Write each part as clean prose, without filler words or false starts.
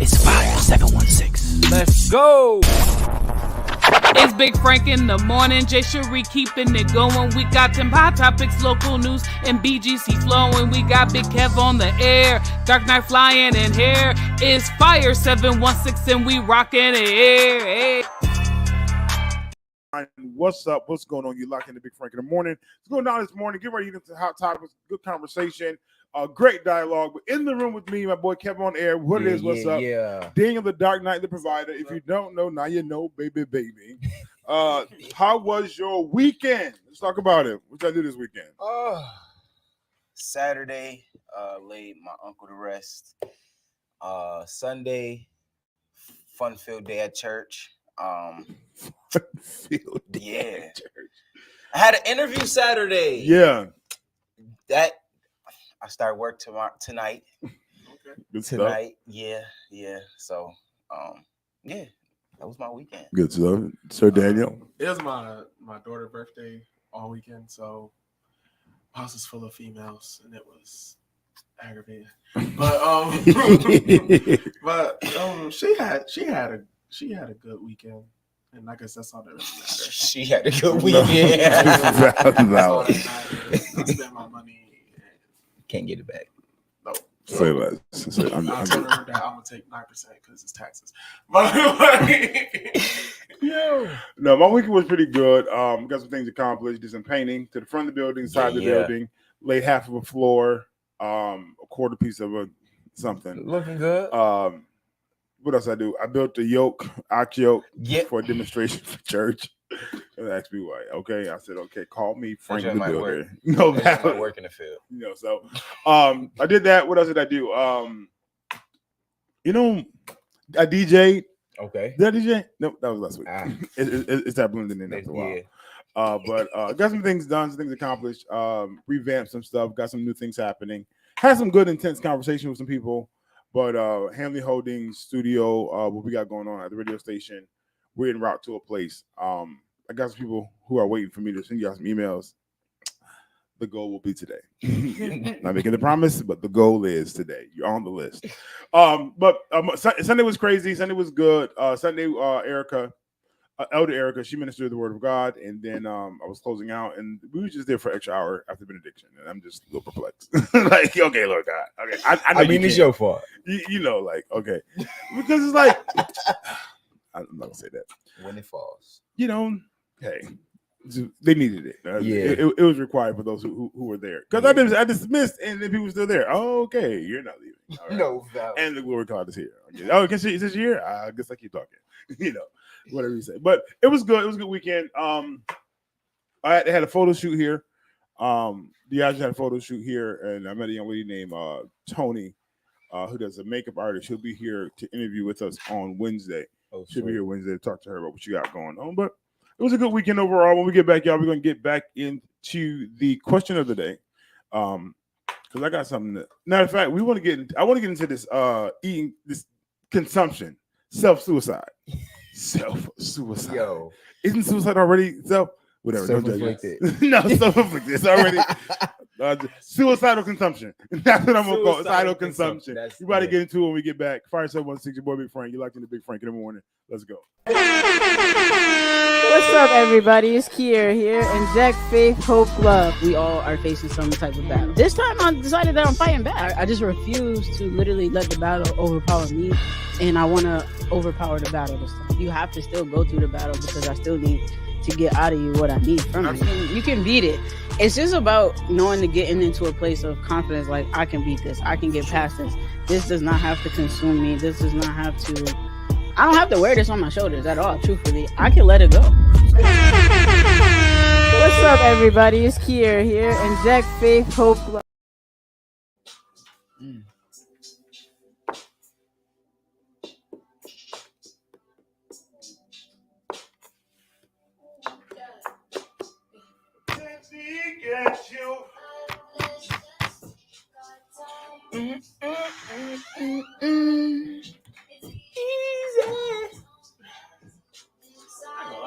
It's Fire 716. Let's go. It's Big Frank in the morning, Jay Cherie keeping it going. We got them hot topics, local news, and BGC flowing. We got Big Kev on the air, Dark Knight flying in here. It's Fire 716 and we rocking it. Hey. What's up? What's going on? You locked in the Big Frank in the morning. What's going on this morning? Get ready to get into hot topics, good conversation, great dialogue. But in the room with me, my boy Kevin on air. What it is? What's up? Yeah. Daniel the Dark Knight, the provider. If you don't know, now you know, baby. How was your weekend? Let's talk about it. What y'all do this weekend? Saturday, laid my uncle to rest. Sunday, fun-filled day at church. Yeah. I had an interview Saturday. Yeah. That I start work tonight. Good tonight. Stuff. Yeah. So, yeah, that was my weekend. Good stuff. Sir Daniel. It was my daughter's birthday all weekend, so house was full of females, and it was aggravating. But she had a good weekend. And I guess that's all that really matters. She had a good weekend. That's all that matters. I spent my money. Can't get it back. No. Say that. I'm told her that I'm gonna take 9% because it's taxes. But no, my weekend was pretty good. Got some things accomplished. Did some painting to the front of the building, side of the building. Laid half of a floor. A quarter piece of something. Looking good. What else I do? I built a ox yoke for a demonstration for church. And asked me why. Okay, I said, okay, call me Frank the Builder. No, that might work in the field. So I did that. What else did I do? I DJ'd. Okay. Did I DJ? No, that was last week. It's that blending in after a while. But got some things done, some things accomplished. Revamped some stuff. Got some new things happening. Had some good, intense conversation with some people. But Hanley Holdings Studio, what we got going on at the radio station, we're en route to a place. I got some people who are waiting for me to send you some emails. The goal will be today. Not making the promise, but the goal is today. You're on the list. But Sunday was crazy. Sunday was good. Sunday, Elder Erica, she ministered the word of God, and then I was closing out, and we were just there for an extra hour after benediction, and I'm just a little perplexed. Like, okay, Lord God, okay, I mean it's your fault. You know, like, okay, because it's like I'm not gonna say that when it falls. Hey, they needed it. It was required for those who were there, because I dismissed, and then people were still there. Oh, okay, you're not leaving. Right. No valid. And the glory cloud is here. Okay. Oh, is this here? I guess I keep talking. Whatever you say. But it was good. It was a good weekend. I had a photo shoot here. Diaz had a photo shoot here, and I met a young lady named Tony, who does a makeup artist. She'll be here to interview with us on Wednesday. She'll be here Wednesday to talk to her about what you got going on. But it was a good weekend overall. When we get back, y'all, we're going to get back into the question of the day. Because I got something that, matter of fact, I want to get into this eating, this consumption, self-suicide. Self-suicide. Yo. Isn't suicide already whatever? Self-inflicted. No, self-inflicted. It's already suicidal consumption. That's what I'm going to call it. Suicidal consumption. You about to get into it when we get back. Fire 716, your boy Big Frank. You're locked in the Big Frank in the morning. Let's go. What's up, everybody? It's Kier here, and Jack, Faith, Hope, Love. We all are facing some type of battle. This time, I decided that I'm fighting back. I just refuse to literally let the battle overpower me, and I want to overpower the battle this time. You have to still go through the battle because I still need to get out of you what I need from you. You can beat it. It's just about knowing to getting into a place of confidence, like, I can beat this. I can get past this. This does not have to consume me. This does not have to... I don't have to wear this on my shoulders at all, truthfully. I can let it go. What's up, everybody? It's Kier here, and Jack, Faith, Hope, Love.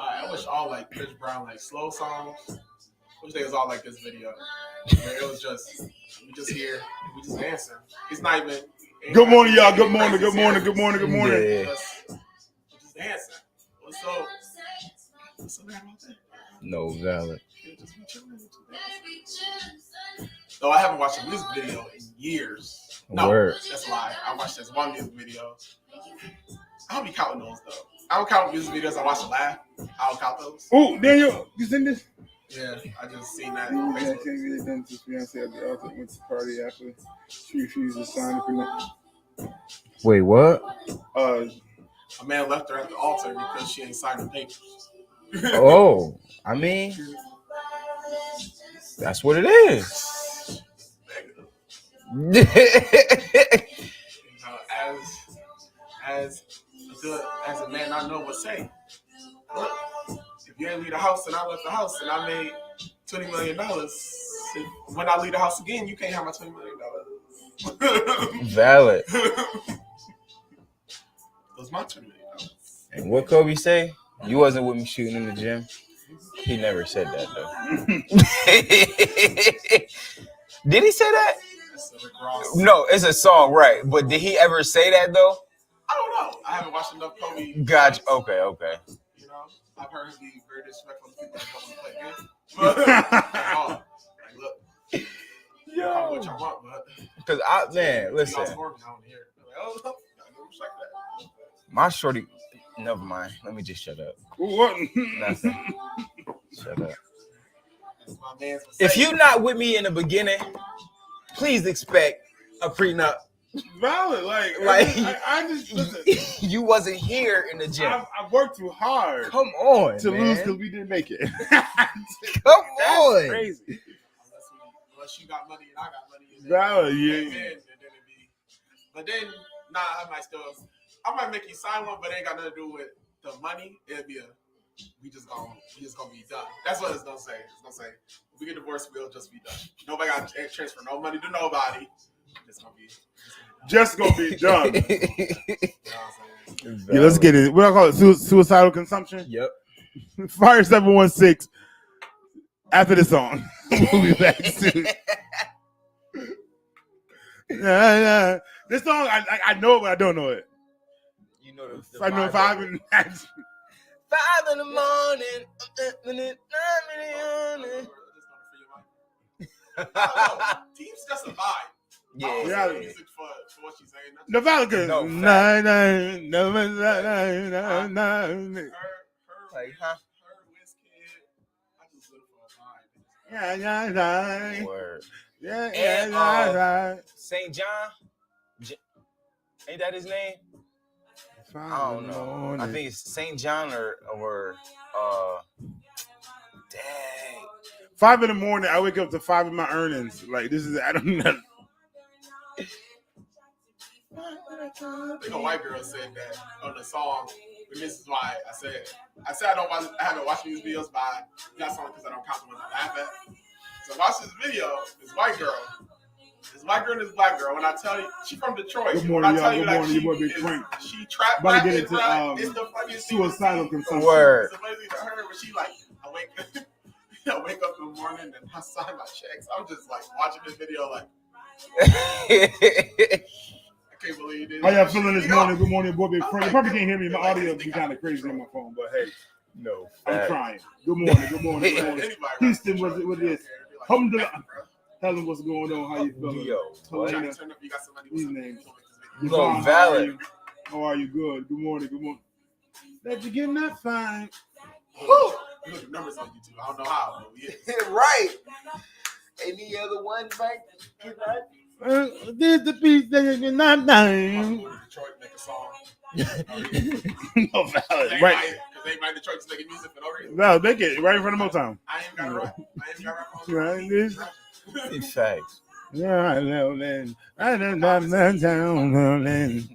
I wish all like Chris Brown like slow songs. I wish they was all like this video. Where it was just we just here, we just dancing. It's not even Good morning, y'all. Good morning. Good morning. Good morning. Good morning. Yeah. Just dancing. What's so bad about that? No, valid. Just be chilling. Though I haven't watched a music video in years. No, Word. that's a lie. I watched this one music video. I don't be counting those though. I don't count music videos. I watch the laugh. I don't count those. Oh, Daniel, you seen this? Yeah, I just seen that. Yeah, On can't Facebook. get it done to his fiance at the altar went to the party after she refused to sign for nothing. Wait, what? A man left her at the altar because she ain't signed the papers. Oh, I mean, that's what it is. As a man, I know what say. Look, if you ain't leave the house and I left the house and I made $20 million, when I leave the house again, you can't have my $20 million. Valid. Those my $20 million. And what Kobe say? You wasn't with me shooting in the gym. He never said that though. Did he say that? No, it's a song, right? But did he ever say that though? I don't know. I haven't watched enough Kobe. Gotcha. Okay. You know, I've heard him be very disrespectful to people that don't want to play games. But like, look, Yo. call me what y'all want, but Because listen, y'all scoring me out here. Like, oh, no, respect that. my shorty. Never mind. Let me just shut up. What? Nothing. Shut up. That's my man's If you're not with me in the beginning, please expect a prenup. Valid. Like I just listen. You wasn't here in the gym. I worked too hard. Come on, to man. lose because we didn't make it. Come on. Crazy. Unless you got money and I got money. Valid, yeah. Then it'd be. But then, I might make you sign one, but it ain't got nothing to do with the money. It'd be we just gonna be done. That's what it's gonna say. It's gonna say, if we get divorced, we'll just be done. Nobody got to transfer no money to nobody. It's gonna be done. You know what I'm saying? Yeah, let's get it. What do I call it? Suicidal consumption? Yep. Fire 716. After the song, we'll be back soon. This song, I know it, but I don't know it. You know the I know 5 and 5 in the morning. Team's just a vibe. Yeah. Music for what she's saying. Nevada. No, No. Like, huh? Her WizKid. I just look for a vibe. Word. Yeah. St. John? Ain't that his name? I don't know. I think it's St. John or dang. 5 in the morning, I wake up to 5 of my earnings. Like, this is, I don't know. I think a white girl said that on the song, and this is why I said I haven't watched these videos, but I got something because I don't count the ones I laugh at. So watch this video. This white girl and this black girl. When I tell you, she from Detroit. Good morning, when I tell y'all. you Good morning, that your boy Big Frank. she trap About to rapping, get into it's the funniest thing. suicidal consumption. Word. It's the funniest thing to her when she like, I wake up in the morning and I sign my checks. I'm just like watching this video like, I can't believe this. How y'all feeling this morning? Good morning, boy Big Frank. You probably can't hear me. My audio be kind of crazy on my phone, but hey, No. I'm trying. Good morning. Houston, what it is? Tell them what's going on. How you feeling? Yo, what? Helena, Turn up, you got somebody these who's names. No, Yvonne, valid. How are you? Good. Good morning. That you getting that fine. Woo! You look at numbers on YouTube. I don't know how, but we is. Right. Any other one, Frank? This the piece that you're not I'm dying. going to Detroit and make a song. No, valid. Because Right. everybody in Detroit's making music for no reason. No, make it right in front of Motown. I ain't got rap. I ain't got rap on Right, this. In fact. Yeah, I know then. I don't know then.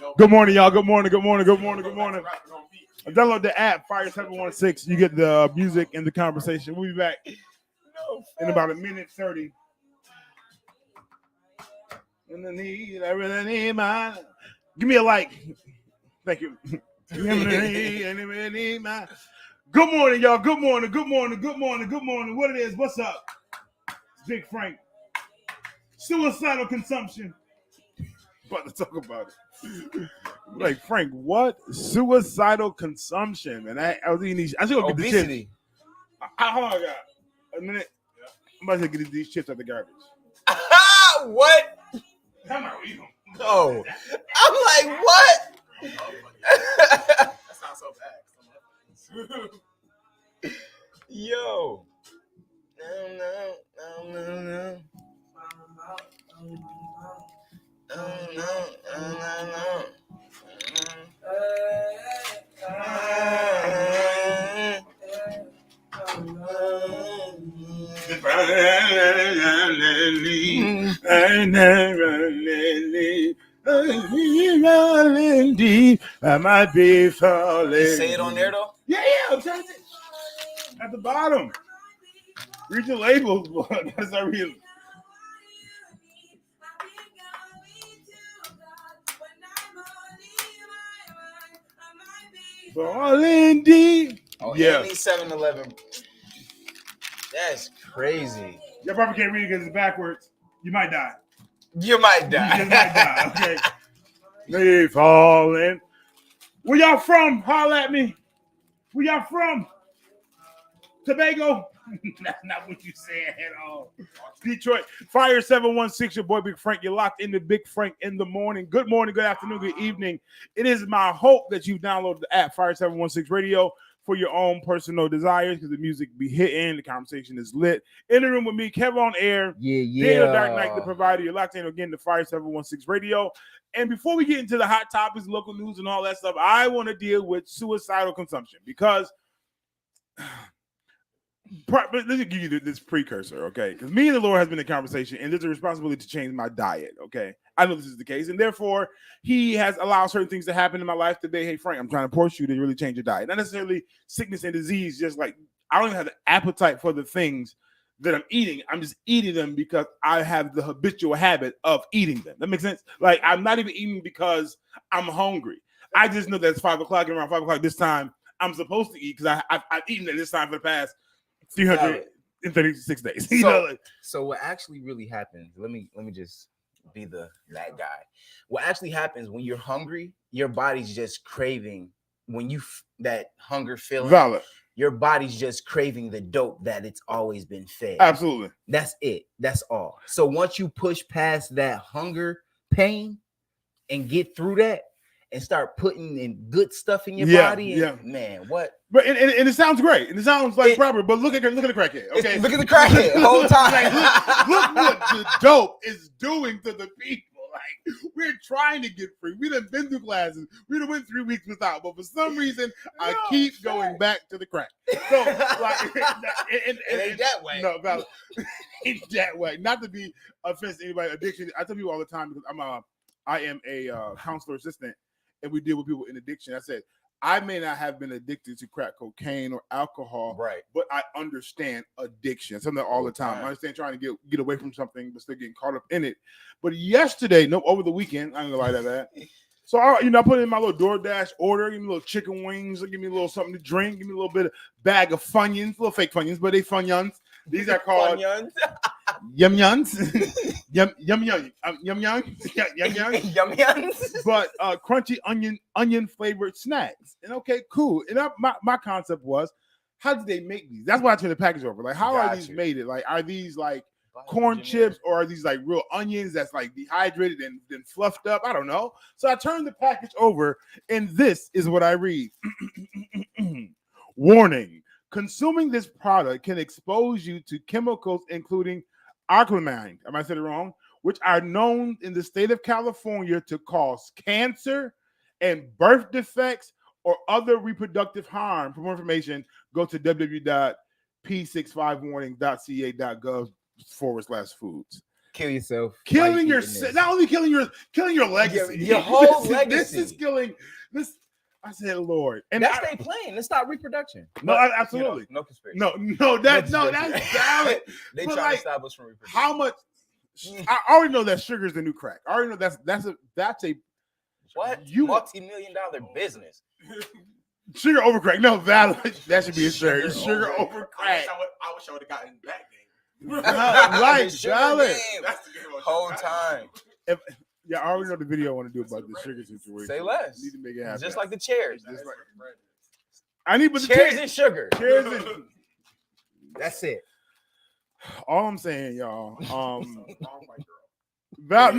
Yo, Good morning, y'all. Good morning. Download the app, Fire 716. You get the music and the conversation. We'll be back in about a minute 30. I really need mine. Give me a like. Thank you. Good morning, y'all. Good morning. What it is? What's up? It's Big Frank. Suicidal consumption. about to talk about it. Like, Frank, what? Suicidal consumption. And I was eating these. I should go get the chips. Obesity. Hold on, I got a minute. I'm about to get these chips out the garbage. What? I'm not eating them. No. I'm like, what? That sounds so bad. Yo. No. Deep, I might be falling. You say it on there though? Yeah, I'm trying to. At the bottom. Read your labels, boy. That's not real. Falling deep. Oh, yeah. Andy 7-Eleven. That's crazy. You probably can't read it because it's backwards. You might die. You might die. You might die. Okay. They falling. Where y'all from? Holla at me. Where y'all from? Tobago? That's not what you said at all. Detroit. Fire 716, your boy Big Frank. You're locked into Big Frank in the morning. Good morning, good afternoon, good evening. It is my hope that you've downloaded the app Fire 716 Radio for your own personal desires, because the music be hitting, the conversation is lit. In the room with me, Kev on air. Daniel Dark Knight, the provider. You're locked in again to Fire 716 Radio. And before we get into the hot topics, local news, and all that stuff, I want to deal with suicidal consumption, because let me give you this precursor, okay? Because me and the Lord has been in conversation, and there's a responsibility to change my diet, okay? I know this is the case, and therefore, he has allowed certain things to happen in my life today. Hey, Frank, I'm trying to push you to really change your diet. Not necessarily sickness and disease, just like I don't even have the appetite for the things that I'm eating. I'm just eating them because I have the habitual habit of eating them. That makes sense? Like, I'm not even eating because I'm hungry. I just know that it's 5 o'clock, and around 5 o'clock this time, I'm supposed to eat because I've eaten at this time for the past 336 days. So what actually really happens, let me just be that guy. What actually happens when you're hungry, your body's just craving, when you that hunger feeling, valid. Your body's just craving the dope that it's always been fed. Absolutely. That's it. That's all. So once you push past that hunger pain and get through that and start putting in good stuff in your body, man, what? But and it sounds great, and it sounds like proper. But look at the crackhead. Okay, look at the crackhead the whole time. Like, look what the dope is doing to the people. Like, we're trying to get free. We done been through classes. We done went 3 weeks without, but for some reason, I keep going back to the crack. So, like, it ain't that way. No, about ain't that way. Not to be offensive to anybody. Addiction. I tell people all the time because I am a counselor assistant, and we deal with people in addiction. I said, I may not have been addicted to crack cocaine or alcohol, right? But I understand addiction. Something all the time. I understand trying to get away from something, but still getting caught up in it. But yesterday, over the weekend, I ain't gonna lie to that. So I put in my little DoorDash order. Give me a little chicken wings. Give me a little something to drink. Give me a little bit of bag of Funyuns, little fake Funyuns, but they Funyuns. These are called Funyuns. Yum Yuns. Yum Yuns. But crunchy onion flavored snacks. And okay, cool. And my concept was, how did they make these? That's why I turned the package over. Like, how are these made? Like, are these like corn chips, or are these like real onions that's like dehydrated and then fluffed up? I don't know. So I turned the package over, and this is what I read. Warning. Consuming this product can expose you to chemicals including acrylamide, I might say it wrong, which are known in the state of California to cause cancer and birth defects or other reproductive harm. For more information, go to www.p65warning.ca.gov/foods. Kill yourself. Killing yourself. Not only killing your legacy. Your whole legacy. This is killing this. I said, Lord, and that's they playing. Let's stop reproduction. No, absolutely, no conspiracy. That's valid. They try to stop us from reproduction. How much? I already know that sugar is the new crack. I already know that's a what multi-million-dollar business. Sugar over crack. No, valid. That should be a shirt. Sugar over crack. I wish I would have gotten that game. Right, valid. That's the game. Whole time. Yeah, I already know the video I want to do about the sugar situation. Say less. Need to make it happen. Just like the chairs. I need the chairs and sugar. Chairs and that's it. All I'm saying, y'all. Valid.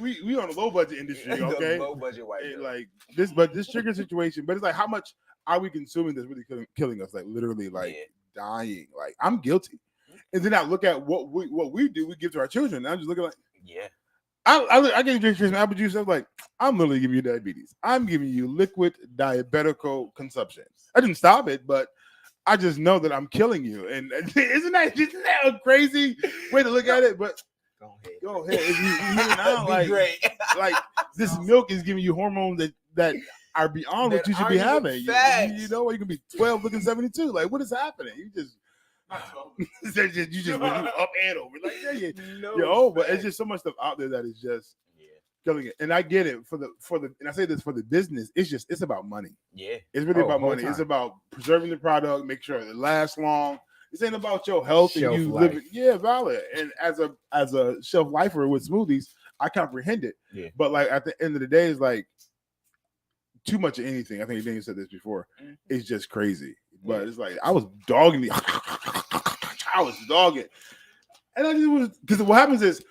We on a low budget industry, okay? Low budget white girl. Like this, but this sugar situation. But it's like, how much are we consuming that's really killing us? Like literally, like dying. Like I'm guilty. And then I look at what we do. We give to our children. And I'm just looking like, I get drink some apple juice. I'm like, I'm literally giving you diabetes. I'm giving you liquid diabetical consumption. I didn't stop it, but I just know that I'm killing you. And isn't that a crazy way to look at it? But go ahead. If you now, like, great. Like this milk is giving you hormones that are beyond what you should be having. You know, you can be 12 looking 72. Like, what is happening? You just when you up and over. Like, but it's just so much stuff out there that is just killing it. And I get it for the and I say this for the business, it's about money. Yeah. It's really about money. Time. It's about preserving the product, make sure it lasts long. This ain't about your health shelf and you living. Yeah, valid. And as a shelf lifer with smoothies, I comprehend it. Yeah. But like at the end of the day, it's like too much of anything. I think Daniel said this before. It's just crazy. But it's like I was dogging and I just was, because what happens is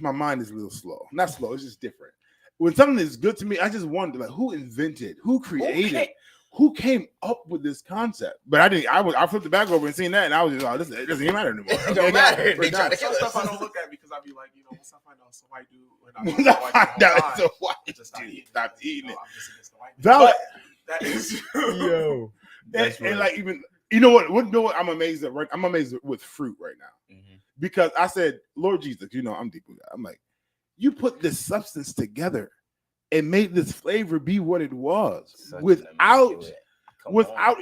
my mind is a little slow. Not slow, it's just different. When something is good to me, I just wonder, like, who invented, who created, who came up with this concept? But I flipped it back over and seen that, and I was just, it doesn't even matter anymore. It don't matter. They try to kill stuff I don't look at because I be like, once I find out it's a white dude, when I find out it's a white dude, stop eating it. Valid. That is yo. And like even you know what I'm amazed at, right? I'm amazed with fruit right now. Because I said, Lord Jesus, I'm deep with that. I'm like, you put this substance together and made this flavor be what it was without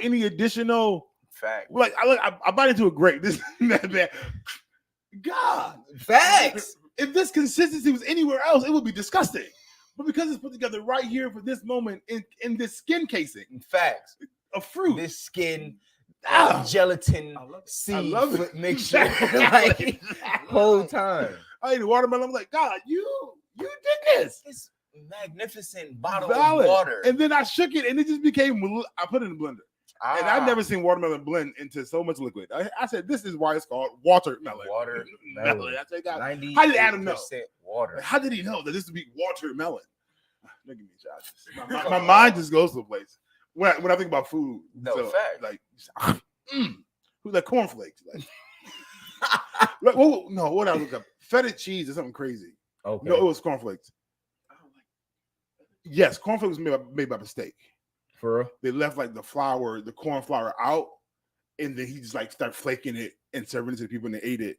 any additional fact. Like I bite into a grape. This man, God, facts. If this consistency was anywhere else, it would be disgusting. But because it's put together right here for this moment in this skin casing, facts of fruit, this skin. Gelatin seed mixture like whole time. I ate a watermelon. I'm like, God, you did this. This magnificent bottle of water. And then I shook it and it just became, I put it in the blender. And I've never seen watermelon blend into so much liquid. I said, this is why it's called watermelon. Watermelon. I said, God, how did Adam know? Water. How did he know that this would be watermelon? Look at me, Josh. My mind just goes to a place. When I think about food, like who's like cornflakes? Like, what I look up? Feta cheese or something crazy. Okay. No, it was cornflakes. Yes, cornflakes was made by mistake. For real? They left like the corn flour out, and then he just like started flaking it and serving it to the people, and they ate it.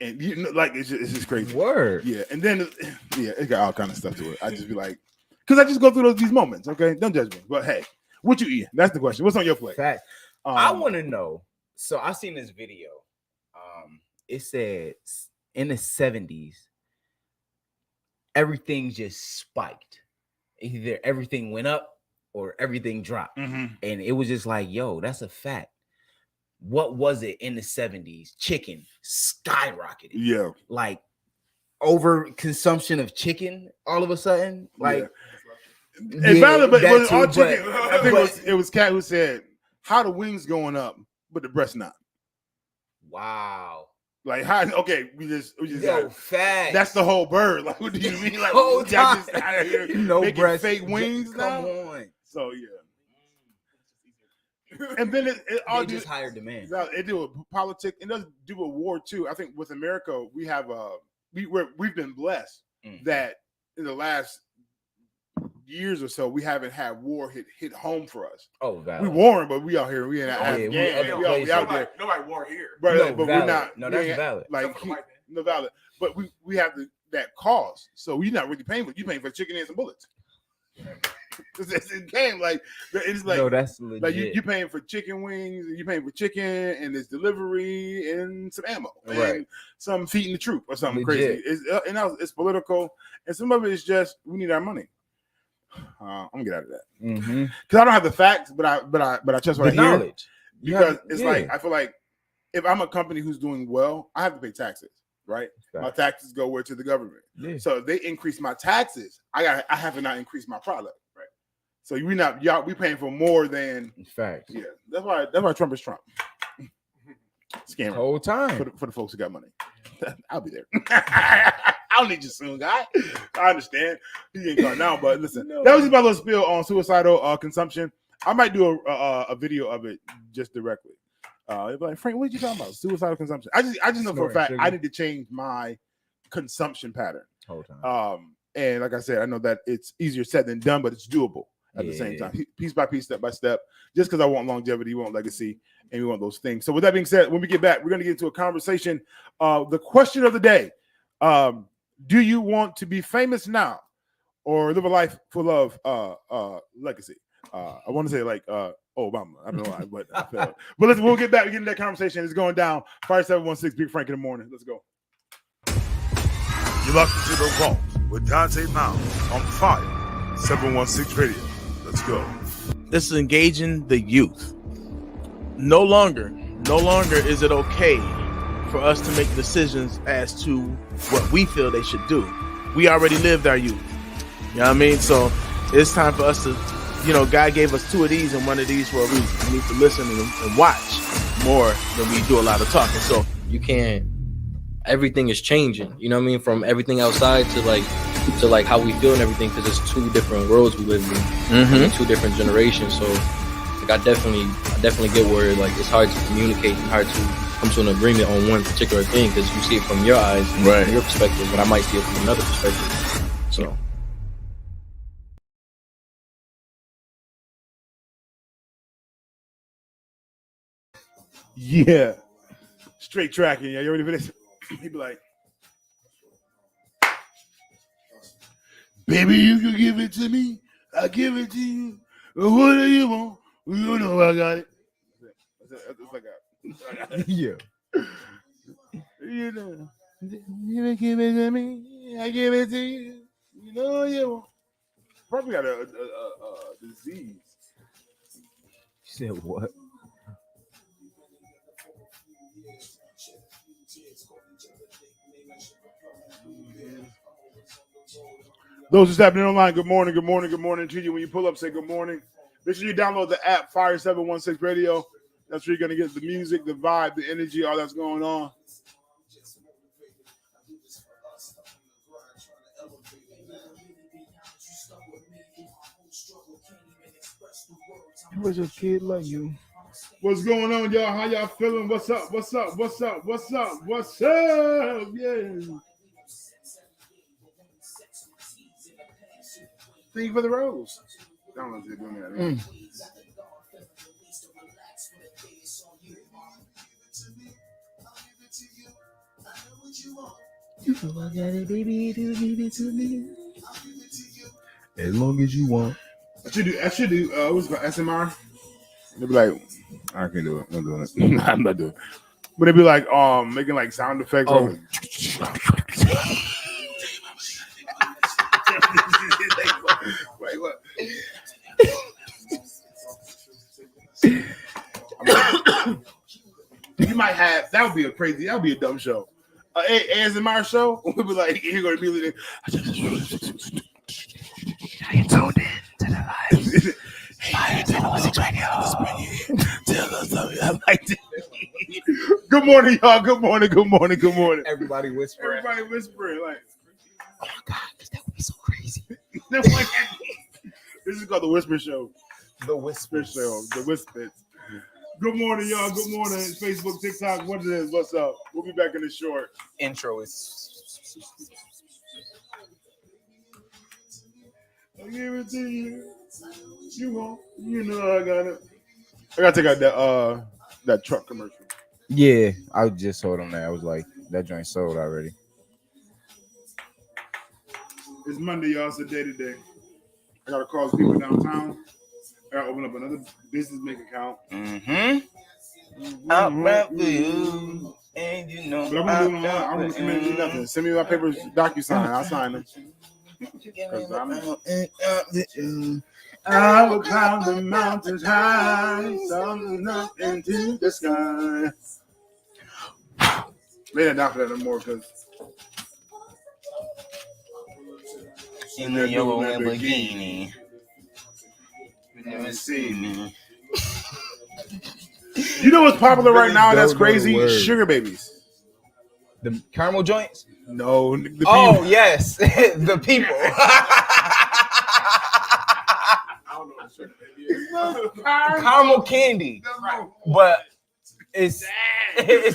And it's just crazy. Word. Yeah, and then it got all kind of stuff to it. I just be like, because I just go through these moments. Okay, don't judge me. But hey. What you eat? That's the question. What's on your plate? Fact. I want to know. So I seen this video. It said in the 70s, everything just spiked. Either everything went up or everything dropped. And it was just like, yo, that's a fact. What was it in the 70s? Chicken skyrocketed. Yeah. Like over consumption of chicken all of a sudden. Like it's valid, but it was all chicken. I think it was Cat who said, "How the wings going up, but the breast not." Wow. Like how? Okay, we just facts. That's the whole bird. Like, what do you mean? Like, whole time. Just out here making breast, fake wings now. Come on. So and then it all just higher demand. It do with politics. It does do with war too. I think with America, we have we've been blessed that in the last years or so we haven't had war hit home for us. Oh, valid. We warring, but we out here. We ain't we out there. Nobody war here, but we're not. No, that's valid. Like no valid. But we have that cost, so you're not really paying for. You paying for chicken and some bullets. It came like it's like no, that's legit. Like you're paying for chicken wings, you're paying for chicken and it's delivery and some ammo, and some feeding the troop or something legit. Crazy. It's political, and some of it is just we need our money. I'm gonna get out of that because I don't have the facts, but I trust what I hear. Knowledge. Because it's like I feel like if I'm a company who's doing well, I have to pay taxes, right? My taxes go where to the government. Yeah. So if they increase my taxes, I have to not increase my product, right? So we paying for more than facts. Yeah, that's why Trump is Trump. Scammer. Whole time for the folks who got money. I'll be there. I'll need you soon, guy. I understand. He ain't got now, but listen, that was just my little spiel on suicidal consumption. I might do a video of it just directly. Like, Frank, what are you talking about? Suicidal consumption. I just know for a fact I need to change my consumption pattern. Whole time. And like I said, I know that it's easier said than done, but it's doable at the same time, piece by piece, step by step. Just because I want longevity, we want legacy, and we want those things. So with that being said, when we get back, we're going to get into a conversation. The question of the day: do you want to be famous now, or live a life full of legacy? I want to say like Obama. I don't know why, but I feel it. But we'll get back. We get into that conversation. It's going down. Fire 716, Big Frank in the morning. Let's go. You're locked into the vault with Dante Mound on Fire 716 Radio. Let's go. This is engaging the youth. No longer is it okay for us to make decisions as to what we feel they should do. We already lived our youth. You know what I mean? So it's time for us to, God gave us 2 of these and 1 of these for a reason. We need to listen and watch more than we do a lot of talking. So you can't, everything is changing, you know what I mean? From everything outside to how we feel and everything, because it's 2 different worlds we live in, 2 different generations. So like I definitely get where like it's hard to communicate and hard to come to an agreement on one particular thing, because you see it from your eyes, right, from your perspective, but I might see it from another perspective. So yeah, straight tracking. Yeah, you ready for this? He'd be like, baby, you can give it to me. I give it to you. What do you want? You know I got it. That's like yeah. You know, you give it to me. I give it to you. You know you want. Probably got a disease. You said what? Those who's happening online, good morning to you. When you pull up, say good morning. Make sure you download the app, Fire 716 Radio. That's where you're going to get the music, the vibe, the energy, all that's going on. Was a kid like you. What's going on, y'all? How y'all feeling? What's up? Yeah. Thank you for the rose. I don't know if they're doing that. You know I got it, baby. Do give it to me. As long as you want. I should do. What's it called? SMR. They'd be like, I can't do it. I'm not doing it. I'm not doing it. But they'd be like, making like sound effects. Oh. Wait, what? You might have. That would be a dumb show. ASMR show. We'd be like, you're going to be like, I tuned in to the live. Fire 716 Radio. Tell us something. I like it. Good morning, y'all. Good morning. Everybody whispering. Like, oh my God, that would be so crazy. This is called the Whisper Show. The Whisper Show. The Whisper. Good morning, y'all. Good morning. Facebook, TikTok, what it is. What's up? We'll be back in the short. Intro is. I give it to you. You won't. You know I got it. I gotta take out that truck commercial. Yeah, I just told him that. I was like, that joint sold already. It's Monday, y'all. It's the day today. I gotta call people downtown. I gotta open up another business bank account. I'll rap for you, and you know. But I'm gonna do it online. I don't want to commit to nothing. Send me my papers, DocuSign. I'll sign them. I will climb the mountains high, something up into the sky. They're not for that no more because in the yellow Lamborghini. You never see me. You know what's popular right now? That's crazy. Sugar babies. The caramel joints? No. The people. Yes, the people. Caramel candy, but it's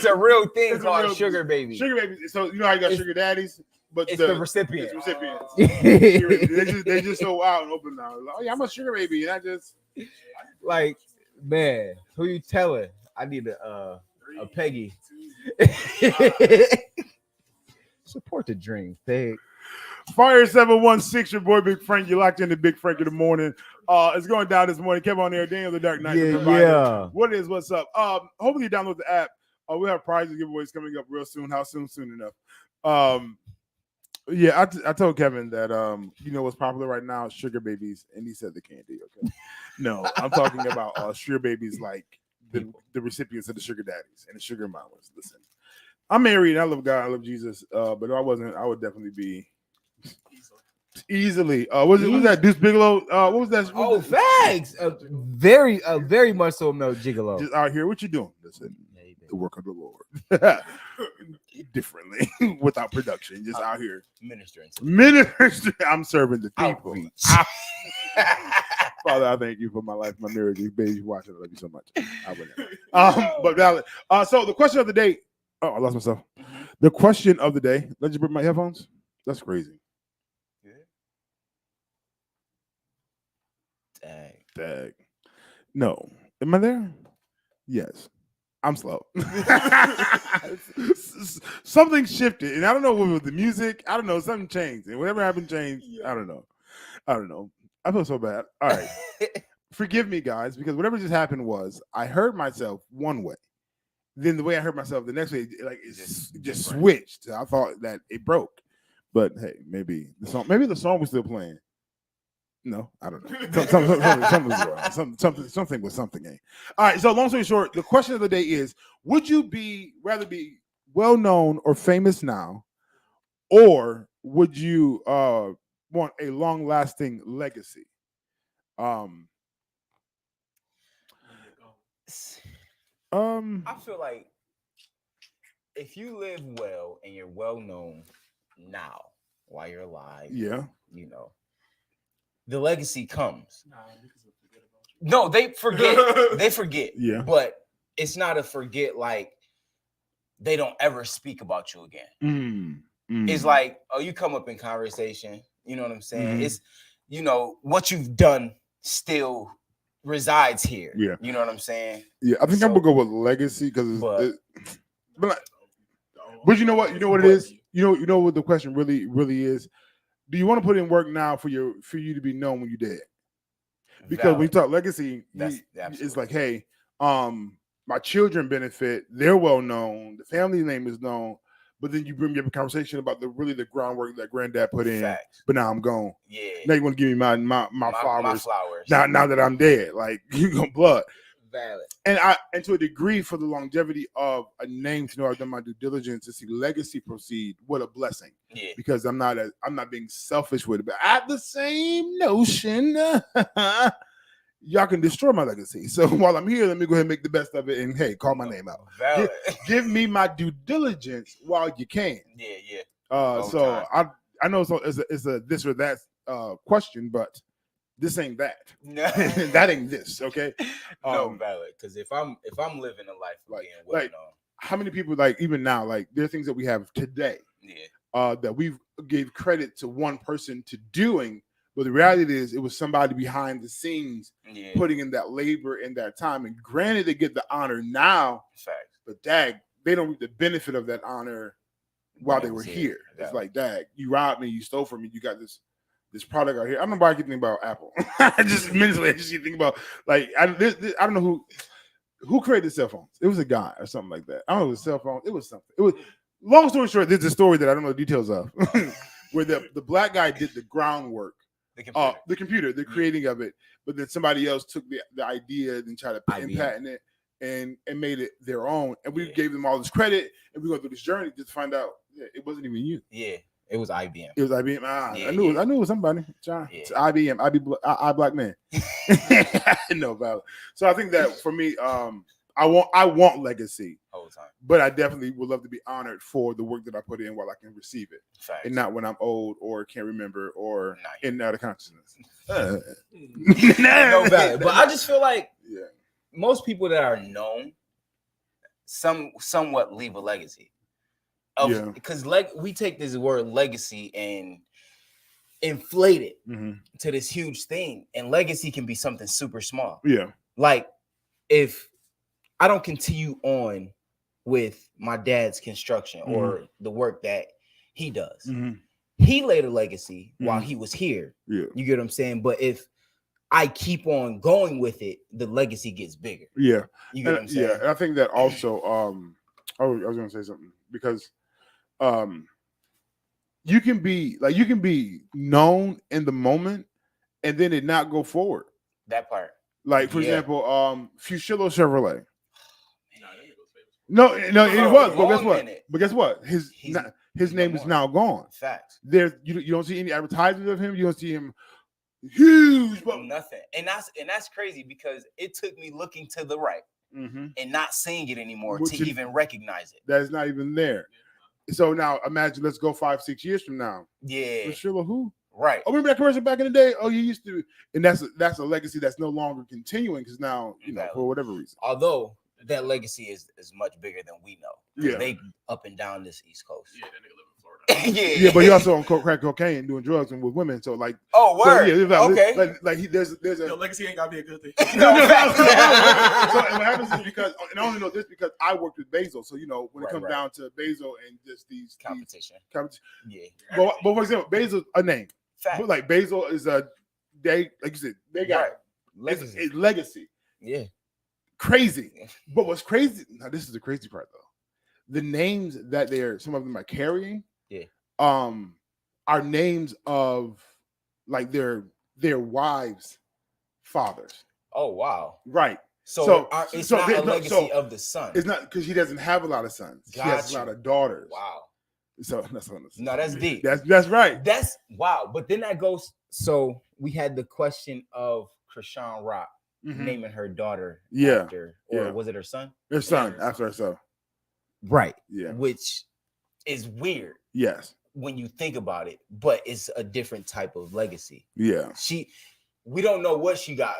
a real thing called sugar baby. Sugar babies. So you know how you got sugar daddies, but it's the recipient. It's recipients. they just so out and open now. Like, oh yeah, I'm a sugar baby, and I just like, man, who you telling? I need a Peggy. Support the dream, Peg. Fire 716, your boy Big Frank. You locked into Big Frank in the morning. It's going down this morning. Kept on there, Daniel the Dark Knight. Yeah. What is what's up? Hopefully you download the app. We have prizes giveaways coming up real soon. How soon? Soon enough. Yeah, I told Kevin that you know what's popular right now is sugar babies, and he said the candy. Okay, no, I'm talking about sugar babies like the recipients of the sugar daddies and the sugar mamas. Listen, I'm married. I love God. I love Jesus. But if I wasn't, I would definitely be easily. What was that? Deuce Bigelow. What was that? Oh, facts. Very much so. No gigolo. Just out here. What you doing? Listen, the work of the Lord. Differently, without production. Just out here ministering. I'm serving the people. Father, I thank you for my life, my marriage, baby. Watching, I love you so much. But valid. So the question of the day. Oh, I lost myself. The question of the day. Let you bring my headphones. That's crazy. Dag. No. Am I there? Yes. I'm slow. Something shifted, and I don't know what was the music. I don't know. Something changed, and whatever happened changed. I don't know. I feel so bad. All right. Forgive me, guys, because whatever just happened was I heard myself one way. Then the way I heard myself the next way, like it just switched. I thought that it broke. But hey, maybe the song was still playing. No, I don't know. Something was something. Eh? All right. So long story short, the question of the day is: would you rather be well known or famous now, or would you want a long lasting legacy? I feel like if you live well and you're well known now while you're alive, yeah, you know. The legacy comes. No, they forget. They forget. Yeah. But it's not a forget like they don't ever speak about you again. It's like, oh, you come up in conversation. You know what I'm saying? It's, you know, what you've done still resides here. Yeah. You know what I'm saying? Yeah, I think I'm gonna go with legacy because but you know what? You know what it is? You know what the question really is? Do you want to put in work now for you to be known when you're dead? Because when you talk legacy, it's like, hey, my children benefit, they're well known, the family name is known, but then you bring me up a conversation about the groundwork that granddad put in. Facts. But now I'm gone. Yeah. Now you want to give me my flowers. My flowers. Now that I'm dead, like you gonna blood. Valid. And to a degree, for the longevity of a name, to know I've done my due diligence to see legacy proceed, what a blessing. Yeah. Because I'm not being selfish with it, but at the same notion, y'all can destroy my legacy. So while I'm here, let me go ahead and make the best of it. And hey, call my name out. Valid. Give me my due diligence while you can. Yeah. So I know it's a this or that question, but this ain't that. No. That ain't this. Okay. No, valid. Because if I'm living a life of being well known, how many people even now there are things that we have today, that we've gave credit to one person to doing, but the reality is it was somebody behind the scenes putting in that labor and that time. And granted, they get the honor now, but dag, they don't reap the benefit of that honor while they were here. It's like, dag, you robbed me, you stole from me, you got this product out here. I don't know why I keep thinking about Apple. I just mentally keep thinking about I don't know who created cell phones. It was a guy or something like that. I don't know if it was a cell phone. It was something. It was long story short. There's a story that I don't know the details of, where the black guy did the groundwork, the computer, the creating of it, but then somebody else took the idea and tried to patent it, and made it their own, and we gave them all this credit, and we go through this journey just to find out it wasn't even you. Yeah, it was IBM. It was IBM. I knew it was somebody. John. It's IBM. I black man. No about it. So I think that for me, I want legacy whole time, but I definitely would love to be honored for the work that I put in while I can receive it. Facts. And not when I'm old or can't remember or in and out of consciousness. No valid. But I just feel like most people that are known somewhat leave a legacy. Because we take this word legacy and inflate it to this huge thing, and legacy can be something super small. Yeah. Like if I don't continue on with my dad's construction or the work that he does. He laid a legacy while he was here. Yeah. You get what I'm saying? But if I keep on going with it, the legacy gets bigger. Yeah. You get what I'm saying? Yeah. And I think that also, I was going to say something because you can be known in the moment and then it not go forward. That part. Like, for example, Fusillo Chevrolet. No, it was. But guess what? But guess what? His name is now gone. Facts. You don't see any advertisements of him. You don't see him huge, but nothing. And that's crazy because it took me looking to the right and not seeing it anymore to even recognize it. That is not even there. So now imagine, let's go 5-6 years from now. Yeah. Fusillo who? Right. Oh, remember that commercial back in the day? Oh, you used to, and that's a legacy that's no longer continuing because now, for whatever reason. Although that legacy is much bigger than we know. Yeah. They up and down this East Coast. Yeah, that nigga live in Florida. Yeah, but he also on crack cocaine, doing drugs and with women. So like, word. So, yeah, okay. There's a legacy ain't gotta be a good thing. So and what happens is because, and I only know this because I worked with Basil. So when it comes down to Basil and just these competition. Yeah. But for example, Basil's a name. Fact. But like Basil is like you said, they got legacy. It's legacy. Yeah. Crazy. But what's crazy, now this is the crazy part though. The names that some of them are carrying, are names of like their wives' fathers. Oh wow. Right. So it's not a legacy of the son. It's not because he doesn't have a lot of sons. He has a lot of daughters. Wow. So that's no, that's deep. That's right. That's wow. But then that goes. So we had the question of Krishan Rock naming her daughter after, or was it her son? Her son after herself. Right. Yeah. Which is weird. Yes. When you think about it, but it's a different type of legacy. Yeah. We don't know what she got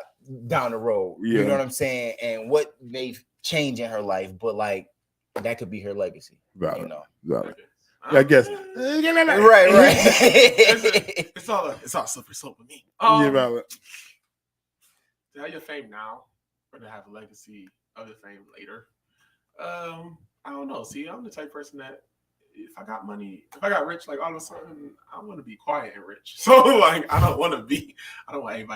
down the road. Yeah. You know what I'm saying? And what may change in her life, but like that could be her legacy. Valid. Valid. Yeah, I guess. Right. It's all slippery slope with me. Yeah, valid. To have your fame now or to have a legacy of your fame later. I don't know. See, I'm the type of person that if I got rich, like all of a sudden, I want to be quiet and rich. So like, I don't want anybody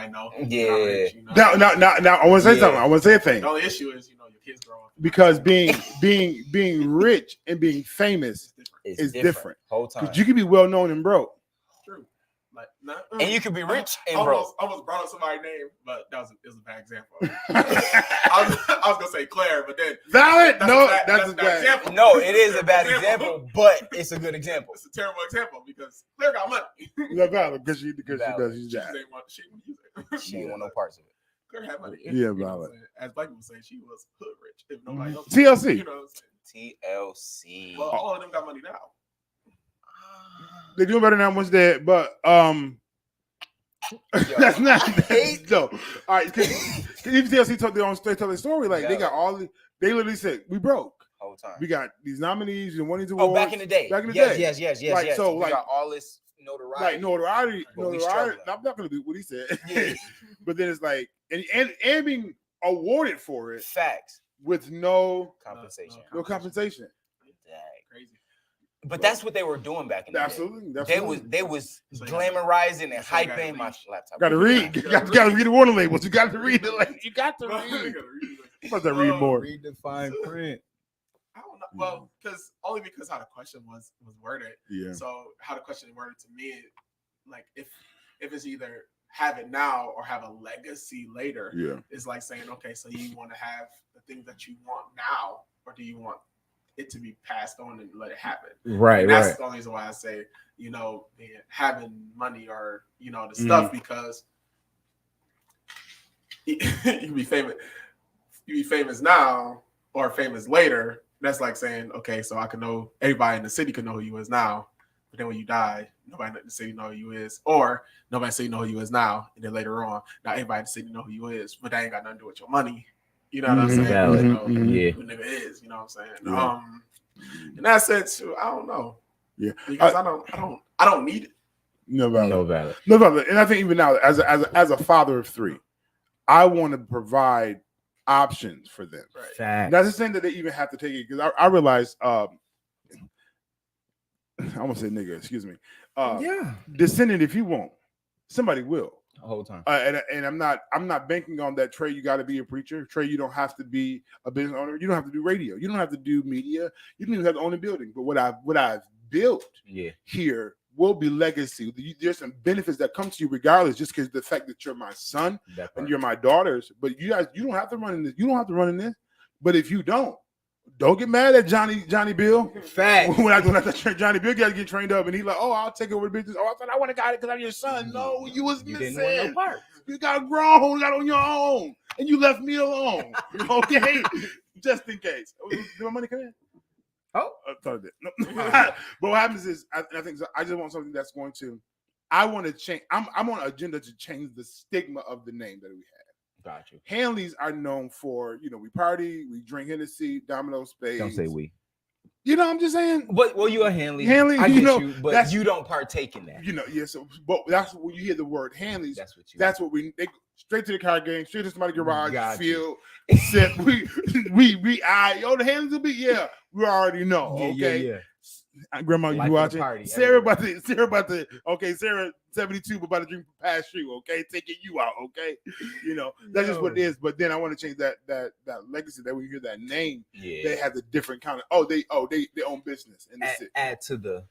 to know. Yeah. Rich, Now, I want to say something. I want to say a thing. The only issue is, your kids grow up. Because being rich and being famous is different. Whole time. Because you can be well known and broke. True. And you could be rich and broke. I almost brought up somebody's name, but it was a bad example. I was gonna say Claire, but then valid. That's a bad example. No, it is a bad example, but it's a good example. It's a terrible example because Claire got money. That's valid because she does. She's She didn't want no parts of it. Claire had money. Yeah, valid. As black people say, she was hood rich. If nobody else, TLC. You know what I'm saying? TLC. Well, all of them got money now. They do better now once dead, but that's not no. All right, because even TLC told their story. Like they got they literally said we broke. Whole time. We got these nominees and won these awards. Oh, back in the day. Yes. Like, so we got all this notoriety. Like notoriety. I'm not gonna do what he said. Yeah. But then it's like and being awarded for it. Facts. With no compensation. No compensation. Crazy. But that's what they were doing back in the day. They was glamorizing and hyping my laptop. Gotta read. You gotta read the warning labels. You got to read it. Like you got to read. You got to read more. Read the fine print. I don't know. Well, because how the question was worded. Yeah. So how the question worded to me, like if it's either have it now or have a legacy later. Yeah. It's like saying, okay, so you want to have the things that you want now, or do you want it to be passed on and let it happen? Right, and that's right. the only reason why I say, having money or the stuff, because you can be famous. You be famous now or famous later. That's like saying, okay, so I can know, everybody in the city can know who you is now, but then when you die, nobody in the city know who you is, or nobody in the city know who you is now, and then later on, now everybody in the city know who you is, but that ain't got nothing to do with your money. You know what I'm saying? Valid. Yeah, who nigga is. You know what I'm saying? Yeah. In that sense, I don't know. Yeah, because I don't need it. No valid. No valid. And I think even now, as a father of 3, I want to provide options for them. Right. Not just saying that they even have to take it, because I realize I want to say nigga, excuse me. Descendant, if you won't, somebody will. The whole time. And I'm not banking on that. Trey, you got to be a preacher. Trey, you don't have to be a business owner. You don't have to do radio. You don't have to do media. You don't even have to own a building. But what I've built here will be legacy. There's some benefits that come to you regardless, just because the fact that you're my son and you're my daughters. But you guys, you don't have to run in this. You don't have to run in this. But if you don't get mad at Johnny Bill. Fact. When I Johnny Bill got to get trained up, and he's like, "Oh, I'll take over the business. Oh, I thought I want to got it because I'm your son." No, you was missing. Didn't want no part. You got grown, got on your own, and you left me alone. Okay, just in case. Did my money come in? Oh, I thought it did. No. But what happens is, I think I just want something that's going to. I want to change. I'm on an agenda to change the stigma of the name that we have. Got you. Hanleys are known for, we party, we drink Hennessy, Domino Spades. Don't say we. I'm just saying. But you a Hanley. Hanley, I get you, but you don't partake in that. So but that's when you hear the word Hanleys. That's what they go straight to the card game, straight to somebody's garage, field, sit. We the Hanleys will be, we already know. Okay. Yeah. Grandma, you watching? Sarah about to. Okay, Sarah 72, but about to drink past you. Okay, taking you out. Okay, that's just what it is. But then I want to change that legacy. That when you hear that name, they have the different kind of. They own business in the city. Add to the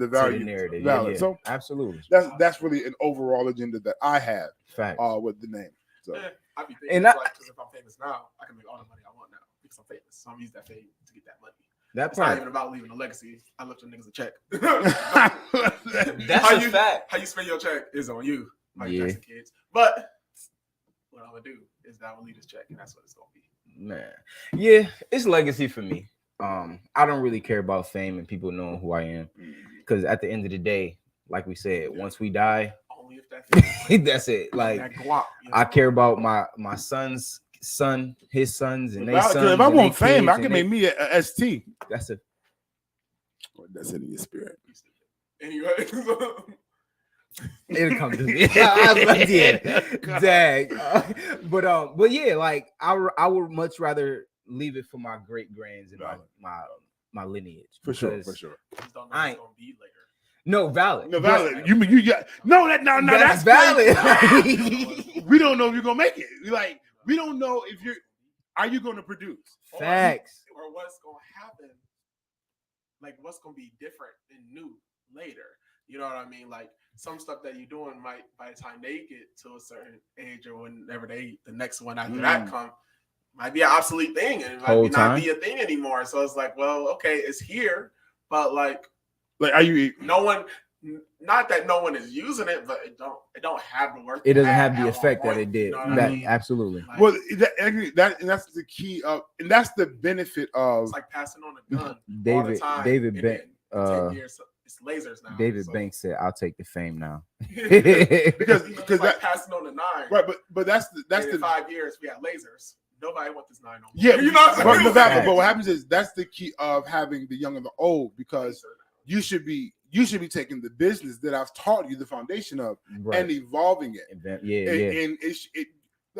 value, to the narrative. Valid. So absolutely, that's really an overall agenda that I have. Fact. With the name. So I be thinking, because if I'm famous now, I can make all the money I want now because I'm famous. So I'm use that fame to get that money. It's not even about leaving a legacy. I left your niggas a check. That's a fact. How you spend your check is on you, Michael Jackson kids. But what I'm gonna do is that I'm gonna leave this check, and that's what it's gonna be. Man, yeah, it's legacy for me. I don't really care about fame and people knowing who I am, because at the end of the day, like we said, once we die, only if that's it. Like I care about my son's son, his sons, and their sons. If I want fame, I can make me a ST. That's it. That's in your spirit. Anyway, it'll come to me. Dang. But yeah, like I would much rather leave it for my great grands and my lineage. For sure. I ain't gonna be later. No, valid. You got that's valid. We don't know if you're gonna make it. We don't know if are you going to produce? Facts. Or what's going to happen? Like what's going to be different and new later? You know what I mean? Like some stuff that you're doing might, by the time they get to a certain age or whenever the next one after that come, might be an obsolete thing and it might not be a thing anymore. So it's like, well, okay, it's here, but like are you? No one. Not that no one is using it, but it don't have the work. It doesn't have the effect that it did. Absolutely. Like, well, that's the key of, and that's the benefit of. It's like passing on a gun. David Banks. 10 years, it's lasers now. David Banks said, "I'll take the fame now." because like passing on the 9. Right, but that's in 5 years we have lasers. Nobody wants this 9 on. Yeah, you know what I'm saying? But what happens is that's the key of having the young and the old, because you should be taking the business that I've taught you the foundation of and evolving it. And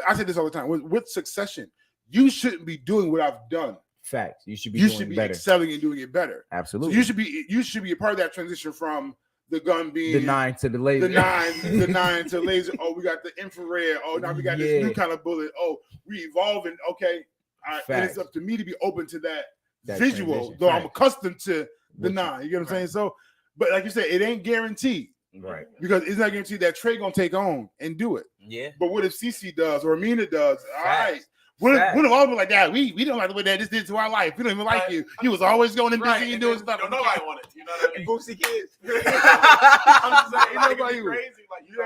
I say this all the time. With succession, you shouldn't be doing what I've done. Facts. You should be better. Excelling and doing it better. Absolutely. So you should be a part of that transition from the gun being the 9 to the laser. The 9 to laser. Oh, we got the infrared. Oh, now we got this new kind of bullet. Oh, we evolving. Okay. And it's up to me to be open to that visual, though I'm accustomed to the 9. You get what I'm saying? So, but like you said, it ain't guaranteed. Right. Because it's not guaranteed that Trey gonna take on and do it. Yeah. But what if CC does or Amina does? All right. Facts. What if all be like that? We don't like the way that this did to our life. We don't even like you. He was always going and busy and doing stuff. Nobody wanted. You know what I mean? Boosie kids. I'm just saying, like, Nobody it's crazy. Like, you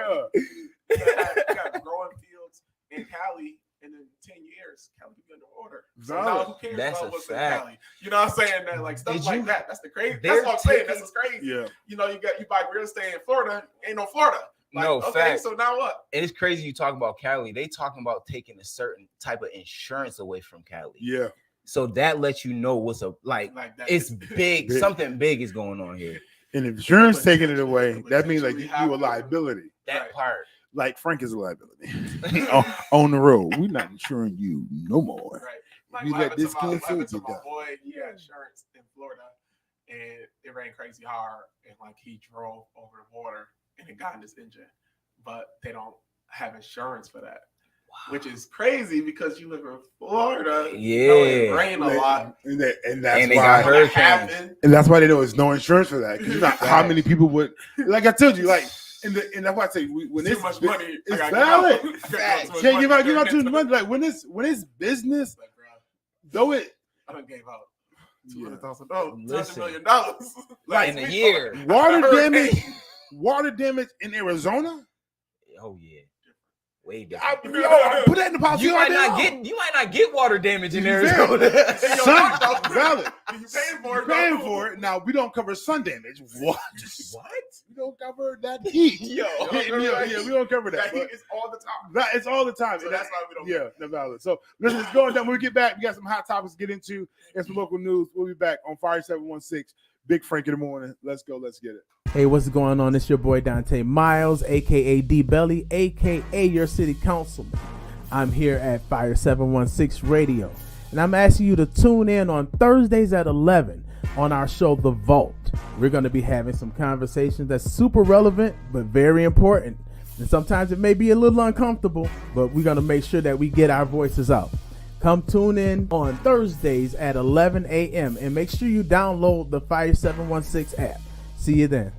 got growing fields in Cali, and in 10 years, Cali could be underwater. So now who cares about what's in Cali? You know what I'm saying? That, like, stuff like that. That's the crazy. That's what I'm saying. That's what's crazy. Yeah. You know, you buy real estate in Florida. Ain't no Florida. Like, no, okay, fact. So now what? And it's crazy you talk about Cali. They talking about taking a certain type of insurance away from Cali. Yeah. So that lets you know what's up. Like it's big. Something big is going on here. And if insurance taking it away, that means like you a liability. That part. Like Frank is a liability. on the road. We're not insuring you no more. Right. Like you let this kid food get done. Boy, he had insurance in Florida, and it rained crazy hard, and like he drove over the water and it got in his engine, but they don't have insurance for that. Wow. Which is crazy because you live in Florida. Yeah, you know, it rain a lot, and that's and they why got hurricanes. And that's why they know there's no insurance for that. Because how many people would, like I told you, like. And that's why I say when too it's much money, it's valid. Can't give out too much money. Like when it's business, though it. I done gave out $200,000, $200 million, like in a year. Water damage in Arizona. Oh yeah. Way different. Put that in the policy. You might not get water damage in Arizona. Valid. You paying for it. Now we don't cover sun damage. What? We don't cover that heat. Yeah, we don't cover that. That heat is all the time. It's all the time. So that's why we don't. Yeah, no valid. So listen, it's going down. When we get back, we got some hot topics to get into and some local news. We'll be back on Fire 716. Big Frank in the morning. Let's go. Let's get it. Hey, what's going on? It's your boy Dante Miles, a.k.a. D-Belly, a.k.a. your city councilman. I'm here at Fire 716 Radio, and I'm asking you to tune in on Thursdays at 11 on our show, The Vault. We're going to be having some conversations that's super relevant, but very important. And sometimes it may be a little uncomfortable, but we're going to make sure that we get our voices out. Come tune in on Thursdays at 11 a.m. and make sure you download the Fire 716 app. See you then.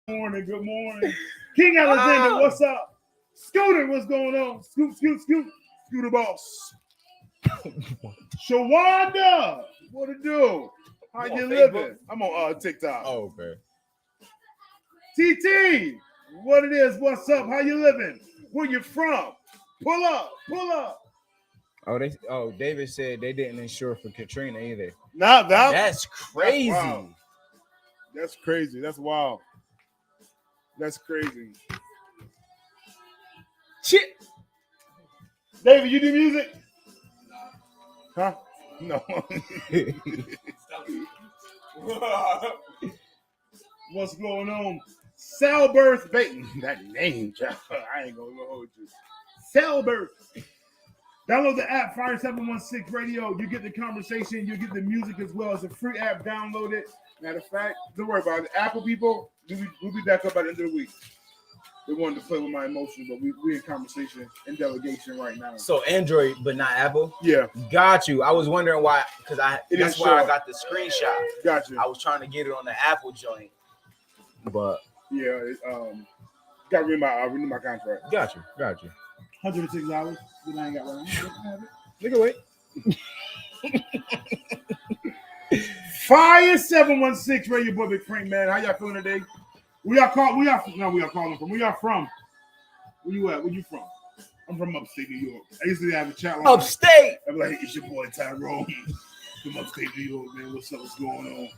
Good morning. King Alexander, what's up? Scooter, what's going on? Scoot. Scooter boss. Shawanda, what it do? How you living? I'm on TikTok. Oh, okay. TT, what it is? What's up? How you living? Where you from? Pull up. Oh, David said they didn't insure for Katrina either. That's crazy. That's crazy. That's wild. That's crazy. Shit. David, you do music? Huh? No. What's going on? Cellbirth Baton. That name, child. I ain't gonna hold you. Cellbirth. Download the app, Fire 716 Radio. You get the conversation. You get the music as well. It's a free app. Download it. Matter of fact, don't worry about it. Apple people, we'll be back up by the end of the week. They wanted to play with my emotions, but we in conversation and delegation right now. So Android, but not Apple? Yeah. Got you. I was wondering why, because that's why I got the screenshot. Got you. I was trying to get it on the Apple joint. But yeah, got to renew my contract. Got you. $106 that I ain't got right now. Nigga, wait. Fire 716 Radio, boy, Big Frank, man. How y'all feeling today? We are calling from. Where y'all from? Where you at? Where you from? I'm from upstate New York. I used to have a chat line. Upstate. I'm like, it's your boy Tyrone from upstate New York, man. What's up? What's going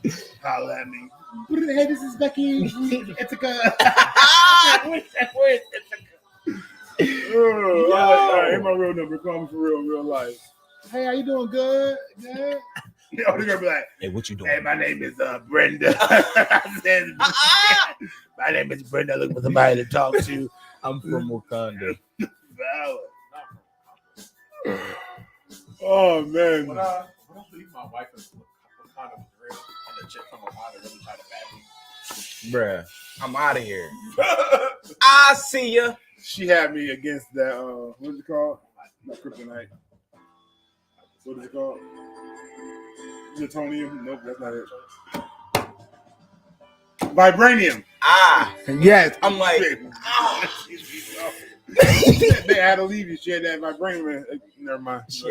on? Holla at me. Hey, this is Becky. Ithaca. Where's Ithaca? All right, here's my real number. Call me for real life. Hey, how you doing? Good? They're gonna be like, hey, what you doing? Hey, my name is Brenda. My name is Brenda. Looking for somebody to talk to. I'm from Wakanda. Oh man. When I leave my wife in Wakanda with the real, and the chick from Wakanda really try to bag me. Bruh, I'm out of here. I see ya. She had me against that. What is it called? Not kryptonite. What is it called? Plutonium? Nope, that's not it. Vibranium. Yes. I'm like, they had to leave you. She had that vibranium. Never mind. She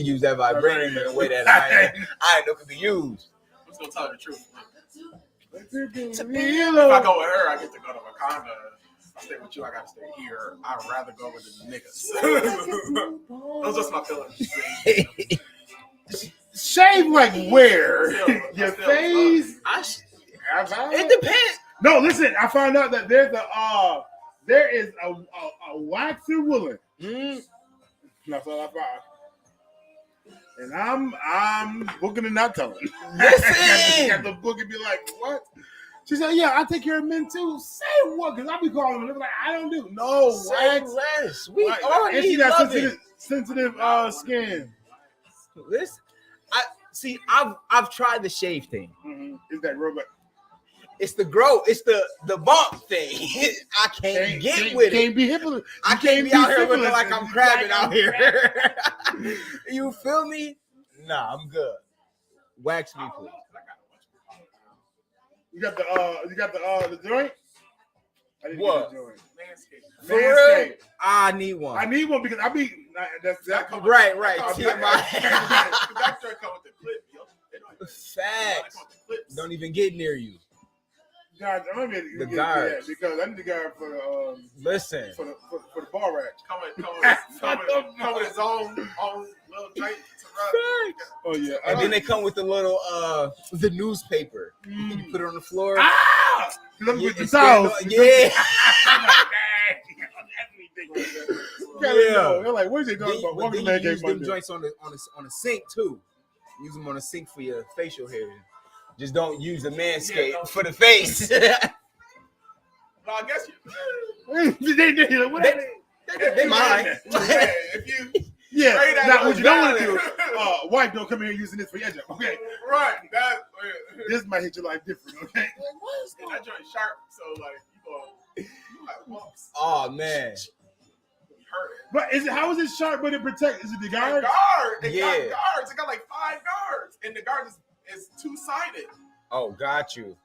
used that vibranium in a way that I didn't know could be used. I'm just gonna tell her the truth. If I go with her, I get to go to Wakanda. If I stay with you, I gotta stay here. I'd rather go with the niggas. Those are just my feelings. Shave like where? Your face? It depends. No, listen. I found out that there is a waxer woolen. That's all I found. And I'm booking and not telling. Listen. Got the book and be like, what? She said, yeah, I take care of men too. Say what? Because I be calling them. They're like, I don't do. No, say less. We all and she got sensitive skin. Listen, I've tried the shave thing. Mm-hmm. Is that robot? It's the growth. It's the bump thing. I can't get with it. I can't be out here looking like I'm crabbing out here. You feel me? Nah, I'm good. Wax me, please. You got the joint? What? Manscaped. For real? I need one. I need one because I be that's right. TMI. That joint come with the clip, yo. Facts. Don't even get near you. God, I'm gonna the guards because I need the guard for the listen for the bar rack. Come with his own little drink to rub. Oh yeah, and then they come with the little the newspaper. You put it on the floor. Look with the towels. Yeah. They're like, what is they talking about? Then you use them joints on the sink too. Use them on the sink for your facial hair. Just don't use the Manscaped for the face. No, I guess they might. If you now what you don't want to do, wife don't come in here using this for your job, okay? Right. This might hit your life different, okay? Like, what is going on? That joint sharp, so like you like bumps. Oh man. But how is it sharp but it protects? Is it the guard? They got guards. It got like 5 guards. And the guard is 2-sided. Oh, got you.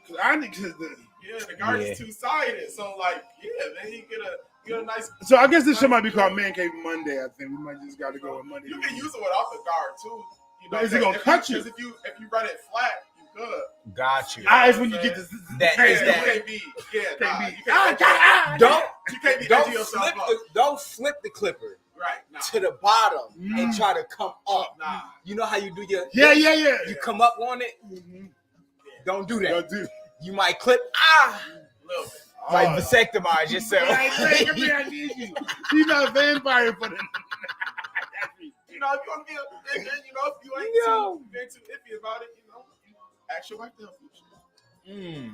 The guard is 2-sided. So like, then you get a nice. So I guess this show might be called Man Cave Monday. I think we might just got to go with Monday. You can use it without the guard too. You know, but is it gonna cut you? Because if you run it flat, you good. Got you. It's when you get this. Don't flip the clipper. Right. To the bottom and try to come up. Nah. You know how you do your You come up on it. Don't do that. You might clip a little bit. Might vasectomize yourself. I need you. You're not a vampire for them. You know, if you want to be if you ain't too iffy about it, ask your wife to help you.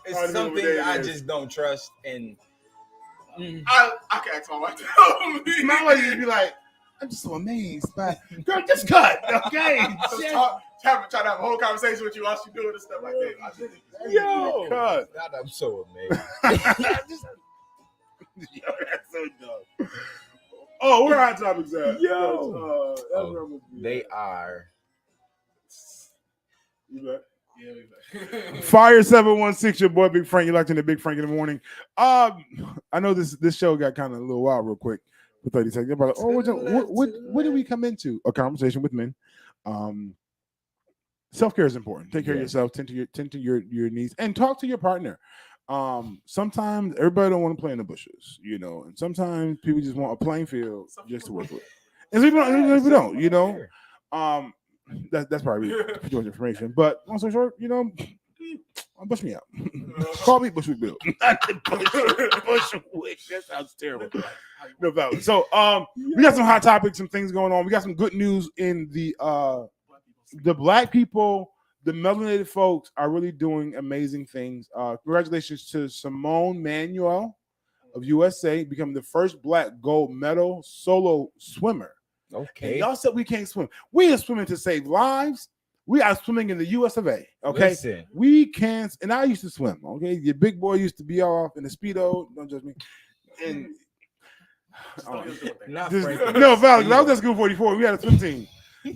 It's something I just don't trust, and I can ask my wife to help me. My wife would be like, I'm just so amazed by girl, just cut, okay? Try to have a whole conversation with you while she doing this stuff like that. Yo, cut. I'm so amazed. That's so dumb. Oh, where Hot Topics at? They are. You bet. Yeah, we bet. Fire 716, your boy Big Frank. You're locked in the Big Frank in the morning. I know this show got kind of a little wild real quick for 30 seconds. About, what did we come into? A conversation with men. Self-care is important. Take care of yourself, tend to your needs, and talk to your partner. Sometimes everybody don't want to play in the bushes, and sometimes people just want a playing field just to work with. And some people don't, That's probably too much information, but long story short, bush me out. Call me Bushwick Bill. Bushwick. That sounds terrible. No valid. So, we got some hot topics, some things going on. We got some good news in the black people, the melanated folks are really doing amazing things. Congratulations to Simone Manuel of USA, becoming the first black gold medal solo swimmer. Okay. And y'all said we can't swim. We are swimming to save lives. We are swimming in the US of A. Okay. Listen. We can't, and I used to swim. Okay. Your big boy used to be off in the Speedo. Don't judge me. And Not no, Val, I was at school 44. We had a swim team.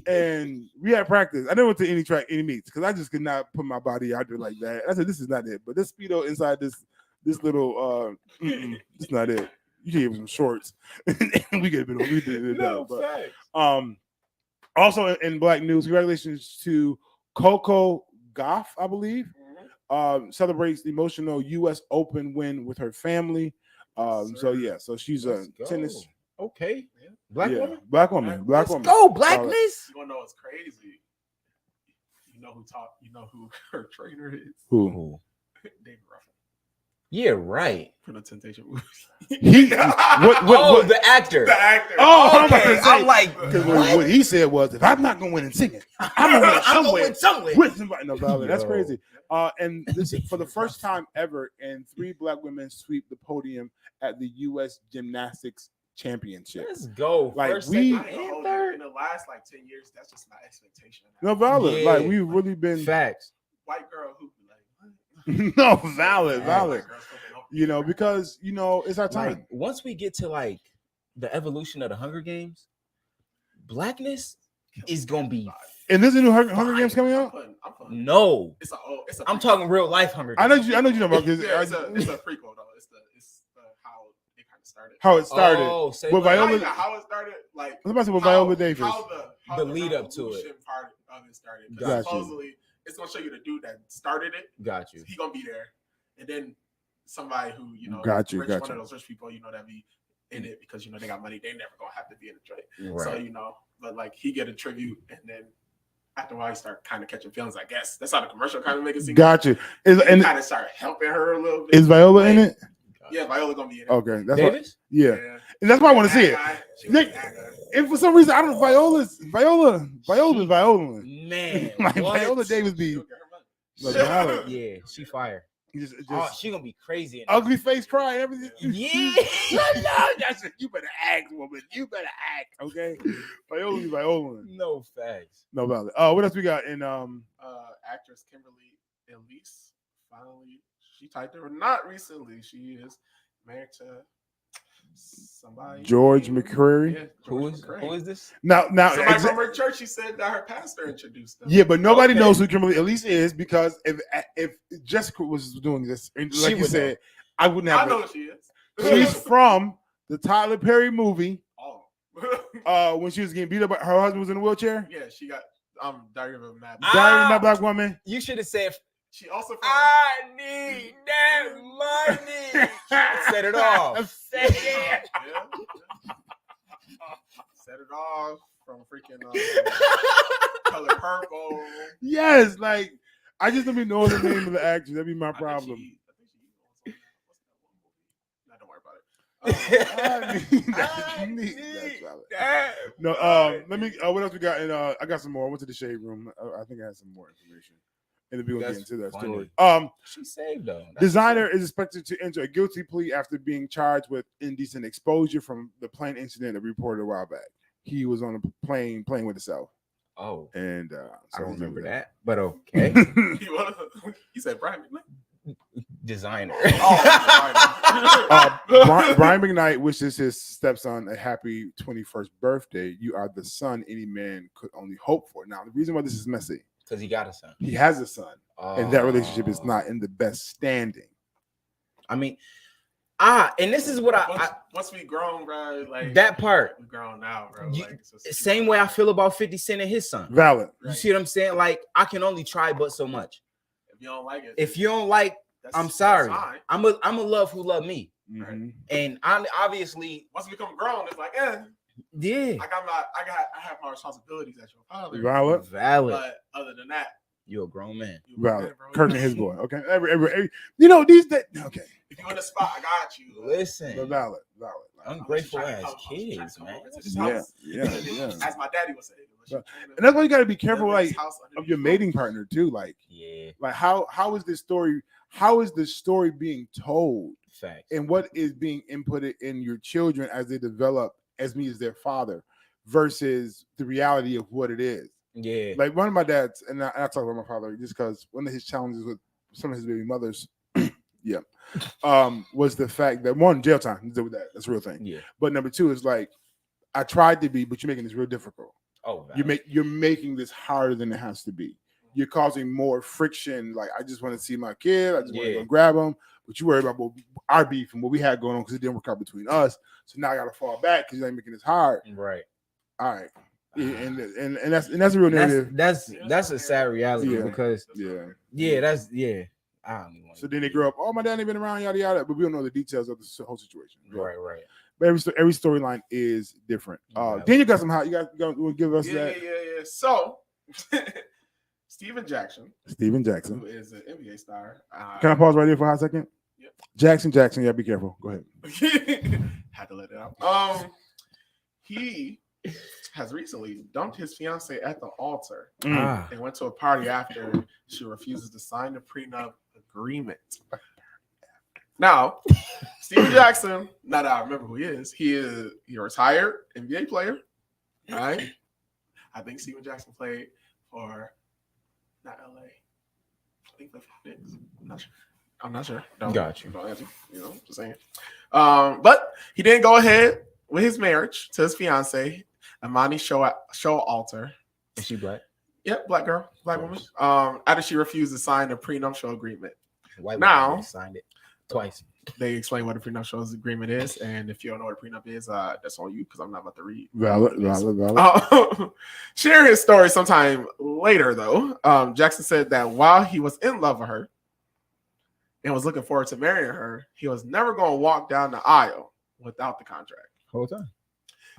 And we had practice. I never went to any meets because I just could not put my body out there like that. I said, this is not it. But this Speedo inside this little, it's not it. You gave some shorts. We could have been better. But, also in Black news, congratulations to Coco Gauff, I believe. Celebrates the emotional U.S. Open win with her family. So she's a tennis. Okay, black woman. Let's go, blackness. You wanna know what's crazy? You know who her trainer is? Who? David Ruffin. Yeah, right. For the Temptation movie. What? The actor. The actor. Oh, okay. I'm like, what he said was, if I'm not gonna win in singing, I'm gonna win somewhere with somebody. No, valid. That's crazy. And this is for the first time ever, and 3 black women sweep the podium at the U.S. Gymnastics Championship. Let's go. Like first, we second, and third. In the last 10 years, that's just my expectation. No, valid. Yeah. Like we've really been facts. White girl who no, valid. You know, because it's our time. Like, once we get to like the evolution of the Hunger Games, blackness is gonna be. And there's a new Hunger Games coming out. No, it's a I'm talking real life Hunger Games. I know you know about this. It's a prequel though. It's how it kind of started. How it started. Oh, with Viola. How it started. Like I was about to say with Viola Davis. How the lead up to it. Part of it started. Got Supposedly, it's gonna show you the dude that started it. Got you. He gonna be there, and then somebody who got you. one of those rich people, that be in it because they got money. They never gonna have to be in the trade. Right. So but like he get a tribute, and then after a while he start kind of catching feelings. I guess that's how the commercial kind of make it seem. Got you. And kind of start helping her a little bit. Is Viola in it? Yeah, Viola gonna be in it. Okay, that's Davis. Yeah, and that's why I want to see it. And for some reason, I don't know. Viola. Man, like Viola Davis be. Yeah, she fire. Just she gonna be crazy. Ugly face crying, everything. Yeah, that's it. You better act, woman. You better act. Okay, Viola. No facts. No valid. What else we got in actress Kimberly Elise? Finally, she typed her. Not recently. She is married to somebody. George McCrary. Yeah, Who is this? Now, somebody from her church. She said that her pastor introduced them. Yeah, but nobody knows who Kimberly Elise is because if Jessica was doing this, like you said, I wouldn't have. I know who she is. She's from the Tyler Perry movie. Oh. When she was getting beat up, her husband was in a wheelchair. Yeah, she got Diary of a Mad Black Woman. You should have said. She also. I need that money. Set it off. Set it. Yeah. Set it off from freaking Color Purple. Yes, like I just don't be knowing the name of the actress. That'd be my problem. Don't worry about it. No, let me. What else we got? I got some more. I went to the shade room. I think I had some more information. And we'll get into that story. She saved though. Designer is expected to enter a guilty plea after being charged with indecent exposure from the plane incident that we reported a while back. He was on a plane playing with himself. Oh, and I don't remember that, but okay. He said Brian Designer. Brian McKnight wishes his stepson a happy 21st birthday. You are the son any man could only hope for. Now, the reason why this is messy. Because he got a son. He has a son. And that relationship is not in the best standing. I mean, and this is what once we grown, bro, like that part. We grown now, bro. Same way I feel about 50 Cent and his son. Valid. You see what I'm saying? Like, I can only try but so much. If you don't like it. If you don't like, I'm sorry. I'm a love who love me. Mm-hmm. And obviously once we become grown, it's like, yeah. I have my responsibilities as your father. Valid. But other than that, you're a grown man. Valid. Kirk and his boy. Okay. Every okay. If you in the spot, I got you. Listen. But valid. Ungrateful ass kids, man. Yeah. As my daddy would say. And that's why you got to be careful, like, of your mating partner too. Like, like how is this story? How is the story being told? Facts. And what is being inputted in your children as they develop as me as their father versus the reality of what it is. Yeah. Like one of my dads, and I talk about my father just because one of his challenges with some of his baby mothers, was the fact that one, jail time, deal with that. That's a real thing. Yeah. But number two is like, I tried to be, but you're making this real difficult. Oh, you're making this harder than it has to be. You're causing more friction. Like, I just want to see my kid. I just want to go grab him. But you worry about our beef and what we had going on because it didn't work out between us. So now I got to fall back because you ain't making this hard. Right. All right. And that's a real narrative. That's a sad reality because that's I don't even want so then they grow up. Oh, my dad ain't been around, yada yada. But we don't know the details of the whole situation. Right. But every storyline is different. Then you got some hot. You want to give us that? Yeah. So Steven Jackson, who is an NBA star. Can I pause right there for a hot second? Yep. Jackson. Yeah, be careful. Go ahead. Had to let it out. He has recently dumped his fiance at the altar and went to a party after she refuses to sign the prenup agreement. Now, Steven Jackson, now that I remember who he is a retired NBA player. All right. I think Steven Jackson played for not LA. I think the Knicks. I'm not sure. Don't answer. Just saying. But he didn't go ahead with his marriage to his fiance, Amani Showalter. Is she black? Yep, black girl, black woman. After she refused to sign the prenuptial agreement. White now signed it twice. They explain what a prenuptial agreement is, and if you don't know what a prenup is, that's on you because I'm not about to read. Valid. Sharing his story sometime later, though, Jackson said that while he was in love with her and was looking forward to marrying her, he was never going to walk down the aisle without the contract. Whole time.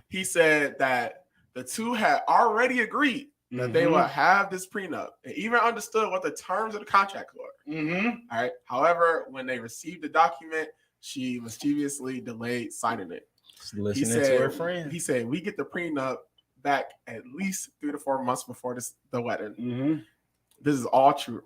He said that the two had already agreed that they would have this prenup and even understood what the terms of the contract were. All right. However, when they received the document, she mischievously delayed signing it. Listening to her friend. He said, we get the prenup back at least 3 to 4 months before the wedding. This is all true.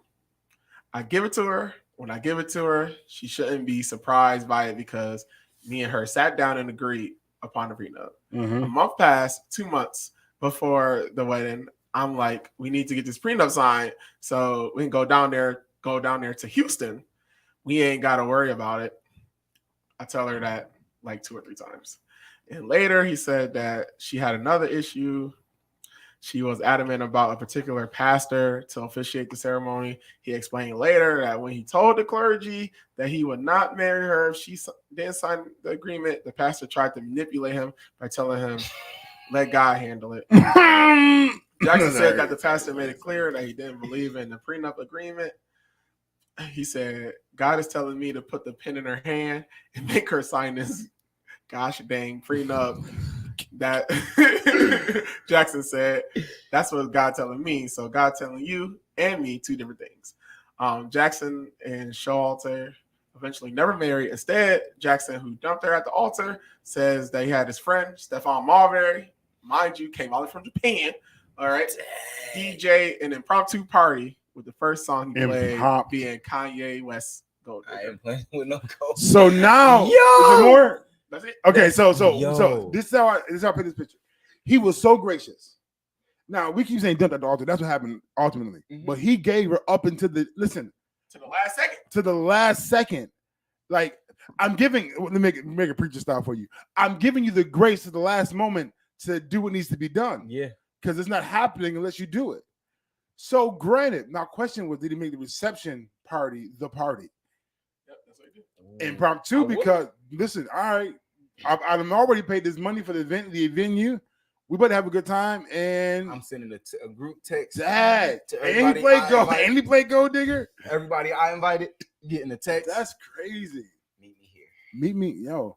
I give it to her. When I give it to her, she shouldn't be surprised by it because me and her sat down and agreed upon the prenup. A month passed, 2 months before the wedding. I'm like, we need to get this prenup signed so we can go down there to Houston. We ain't got to worry about it. I tell her that like 2 or 3 times. And later he said that she had another issue. She was adamant about a particular pastor to officiate the ceremony. He explained later that when he told the clergy that he would not marry her if she didn't sign the agreement, the pastor tried to manipulate him by telling him, let God handle it. Jackson said that the pastor made it clear that he didn't believe in the prenup agreement. He said, God is telling me to put the pen in her hand and make her sign this gosh dang prenup. That Jackson said, that's what God telling me. So God telling you and me 2 different things. Jackson and Showalter eventually never married. Instead, Jackson, who dumped her at the altar, says that he had his friend, Stephon Marbury, mind you, came all the way from Japan. All right. DJ an impromptu party with the first song he played being Kanye West Gold. I ain't playing with no gold. So now, is there more? That's it. Okay, so this is how I put this picture. He was so gracious. Now we keep saying dumped at the altar. That's what happened ultimately. But he gave her up into the to the last second. Like, I'm giving. Let me make a preacher style for you. I'm giving you the grace to the last moment to do what needs to be done. Yeah. Because it's not happening unless you do it. So granted, now question was, did he make the reception party the party? Yep, that's what he did. Impromptu, because listen, all right, I've already paid this money for the event, the venue. We better have a good time, and I'm sending a group text. Dad, and he played Gold Digger. Everybody I invited getting a text. That's crazy. Meet me here. Meet me, yo.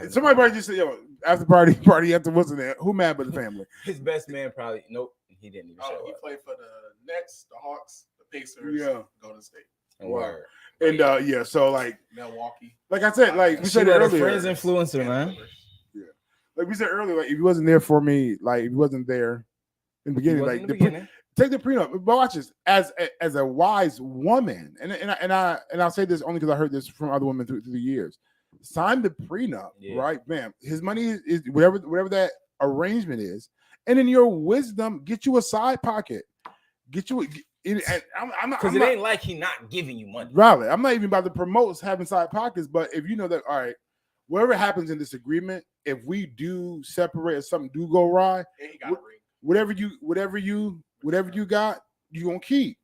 Somebody probably just said, yo, after party after wasn't there. Who mad but the family? His best man probably. Nope, he didn't even show he up. played for the Nets, the Hawks, the Pacers, Golden State. Wow. And so like Milwaukee. Like I said, like we said earlier, friends influencer, man. Yeah, like we said earlier, like if he wasn't there for me, like if he wasn't there in the beginning, like take the prenup. But watch this as a wise woman, and I'll say this only because I heard this from other women through the years. Sign the prenup, right? Bam. His money is whatever that arrangement is, and in your wisdom, get you a side pocket. Get you. Because it ain't like he not giving you money. Right. I'm not even about to promote having side pockets, but if you know that, all right, whatever happens in this agreement, if we do separate or something do go awry, whatever you got, you gonna keep.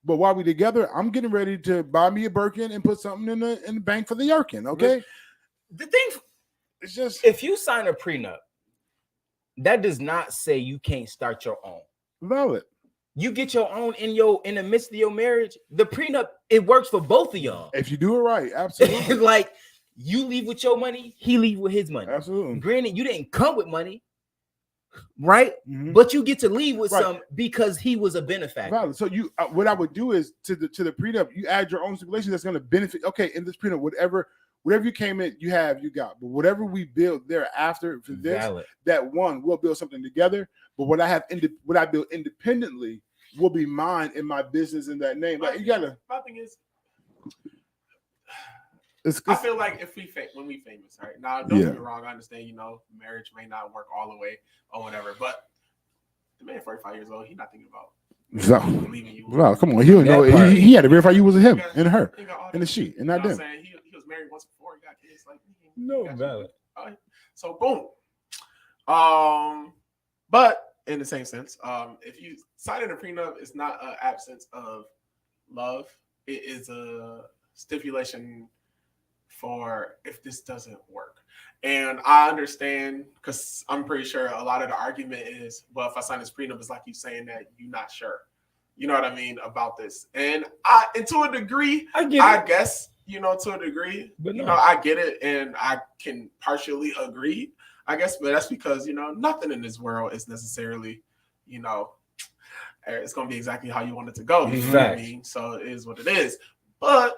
But while we together, I'm getting ready to buy me a Birkin and put something in the bank for the Yerkin. Okay. The thing, it's just if you sign a prenup, that does not say you can't start your own. Valid. You get your own in the midst of your marriage. The prenup, it works for both of y'all. If you do it right, absolutely. Like you leave with your money, he leave with his money. Absolutely. Granted, you didn't come with money, right? Mm-hmm. But you get to leave with some because he was a benefactor. Valid. So you, what I would do is to the prenup, you add your own stipulation that's going to benefit. Okay, in this prenup, whatever you came in, you got. But whatever we build thereafter for this, that one, we'll build something together. But what I build independently will be mine in my business in that name. Like you gotta. My thing is, I feel like when we famous, right? Now, don't get me wrong. I understand, marriage may not work all the way or whatever, but the man 45 years old, he's not thinking about leaving you. Well, come on, he had to verify you was him and her and the she and not them. He was married once before, he got kids. Like valid. So boom. But in the same sense, if you sign a prenup, it's not an absence of love. It is a stipulation for if this doesn't work. And I understand, because I'm pretty sure a lot of the argument is, well, if I sign this prenup, it's like you saying that you're not sure. You know what I mean about this. And to a degree, I guess, to a degree, but I get it. And I can partially agree, I guess, but that's because, nothing in this world is necessarily, it's going to be exactly how you want it to go. You know what I mean? So it is what it is. But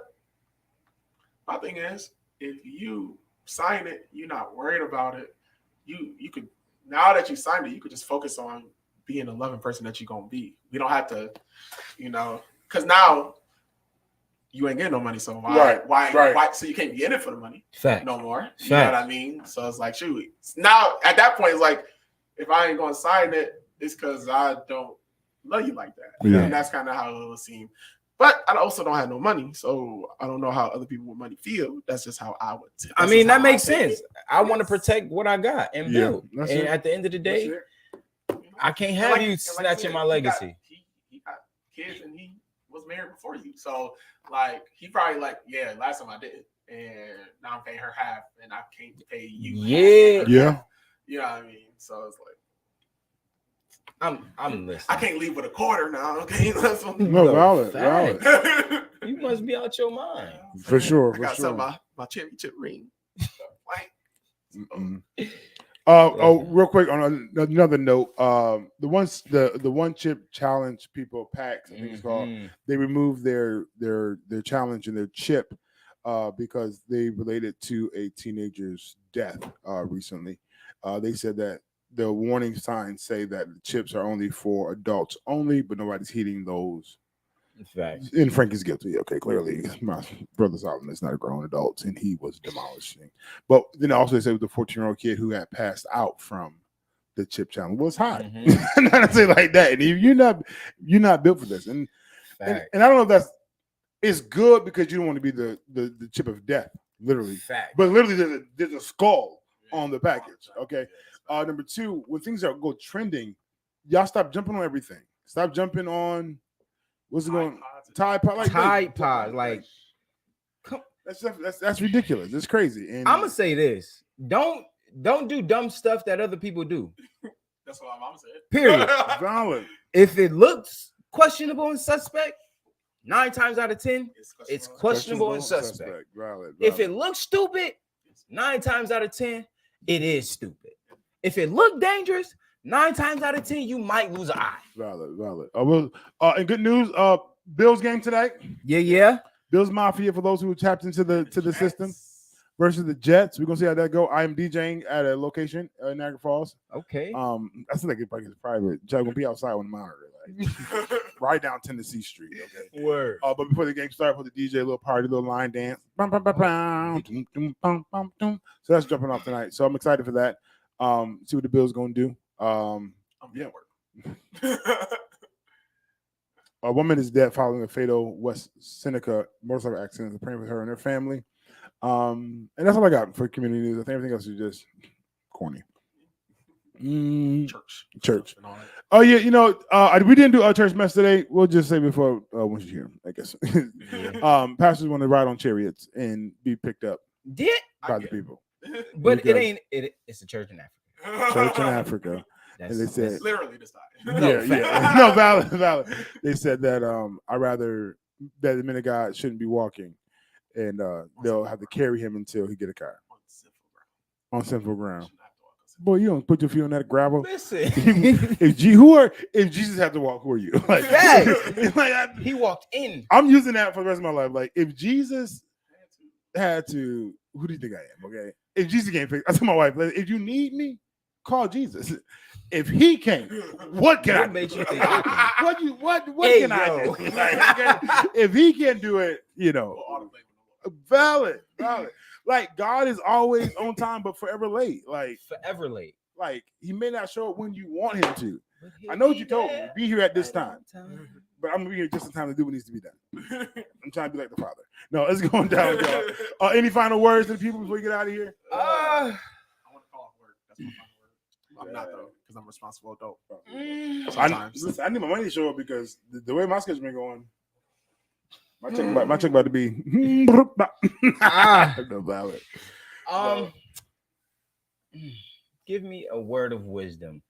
my thing is, if you sign it, you're not worried about it. You could, now that you signed it, you could just focus on being the loving person that you're going to be. We don't have to, because now you ain't getting no money. So why? So you can't be in it for the money no more. You know what I mean? So it's like, shoot. Now at that point, it's like, if I ain't going to sign it, it's because I don't love you like that. Yeah. And that's kind of how it will seem. But I also don't have no money, so I don't know how other people with money feel. That's just how I would. I mean, that makes sense. I want to protect what I got and build. And at the end of the day, I can't have you snatching my legacy. He got kids and he was married before you, so he probably last time I did, and now I'm paying her half, and I can't pay you. Yeah. You know what I mean? So it's like. I'm listening. I can't leave with a quarter now. Okay, valid. You must be out your mind. For sure. I got some my cherry chip ring. Real quick on another note, the one chip challenge people PAX, I think it's called. They removed their challenge and their chip because they related to a teenager's death recently. They said that the warning signs say that the chips are only for adults only, but nobody's heeding those. In fact, and Frank is guilty. Okay, clearly, my brother Solomon is not a grown adult, and he was demolishing. But then also they said with the 14-year-old kid who had passed out from the chip challenge was high. Not to say like that. And you're not built for this. And I don't know if it's good because you don't want to be the chip of death, literally. But literally, there's a skull on the package. Okay. Number two, when things go trending, y'all stop jumping on everything. Stop jumping on what's it going? Tide Pod. Tide Pod. Like, that's ridiculous. It's crazy. And I'm gonna say this: don't do dumb stuff that other people do. That's what I'm saying. Period. Valid. If it looks questionable and suspect, 9 times out of 10, it's questionable and suspect. Valid. If it looks stupid, 9 times out of 10, it is stupid. If it looked dangerous, 9 times out of 10, you might lose an eye. Valid. And good news, Bills game tonight. Yeah. Bills Mafia for those who tapped into the system versus the Jets. We're gonna see how that go. I am DJing at a location in Niagara Falls. Okay. I think like it's private. I'm gonna be outside on the monitor, right down Tennessee Street. Okay. Word. But before the game started, put the DJ a little party, a little line dance. So that's jumping off tonight. So I'm excited for that. See what the Bills gonna do. A woman is dead following a fatal West Seneca motorcycle accident. Praying for her and her family. And that's all I got for community news. I think everything else is just corny. Church. Oh yeah, you know, we didn't do our church mess today. We'll just say before once you hear him, I guess. Pastors want to ride on chariots and be picked up by the people. But it ain't. It's a church in Africa. Church in Africa. And they said literally this time. No, valid. They said that I rather that the men of God shouldn't be walking, and they'll have to carry him until he get a car on sinful ground. Boy, you don't put your feet on that gravel. Listen, if Jesus had to walk, who are you? Like, he walked in. I'm using that for the rest of my life. Like, if Jesus had to, who do you think I am? Okay, if Jesus can't fix, I tell my wife, if you need me, call Jesus. If he can't, what can I do? You think what can I do? Like, okay? If he can't do it, valid. Like, God is always on time, but forever late. Like, forever late. Like, he may not show up when you want him to. I know what you told me. Be here at this time. But I'm going to be here just in time to do what needs to be done. I'm trying to be like the Father. No, it's going down, y'all. Any final words to the people before we get out of here? I want to call off work. That's my final word. I'm not, though, because I'm responsible adult. I need my money to show up because the way my schedule's been going, my check about to be no valid. Give me a word of wisdom.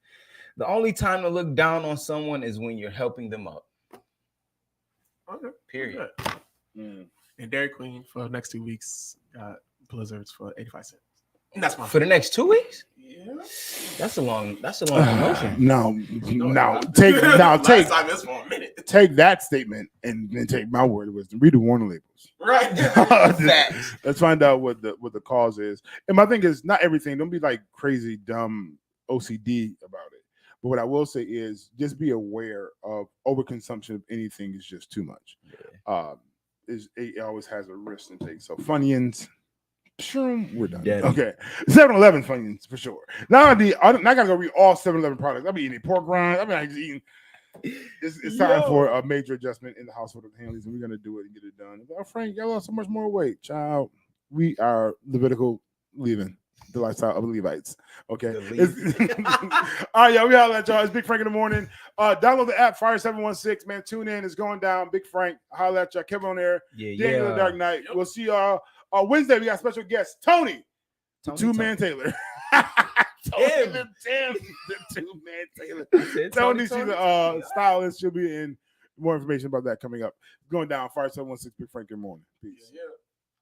The only time to look down on someone is when you're helping them up. Okay. Period. And Dairy Queen for the next 2 weeks got Blizzards for 85 cents. And that's my for the next 2 weeks. Yeah, that's a long promotion. Take that statement and then take my word of wisdom. Read the warning labels. Right. Let's find out what the cause is. And my thing is, not everything. Don't be like crazy dumb OCD about it. But what I will say is, just be aware of overconsumption of anything is just too much. Yeah. It always has a risk to take. So Funyuns. Sure, we're done. Yeah. Okay, 7-Eleven Funyuns for sure. Now I gotta go read all 7-Eleven products. I'll be eating pork rinds. I mean, eating. It's time for a major adjustment in the household of Hanleys, and we're gonna do it and get it done. Oh, Frank, y'all lost so much more weight, child. We are Levitical leaving the lifestyle of the Levites. Okay. All right, y'all. We holla at y'all. It's Big Frank in the morning. Download the app Fire 716. Man, tune in. It's going down. Big Frank. Holla at y'all. Kevin on there. Daniel the Dark Knight. We'll see y'all. Wednesday, we got special guest, Tony the Two-Man Taylor. The Two-Man Taylor. Tony, she's a stylist. She'll be in. More information about that coming up. Going down, Fire 716, Big Frank in the morning. Peace. Yeah.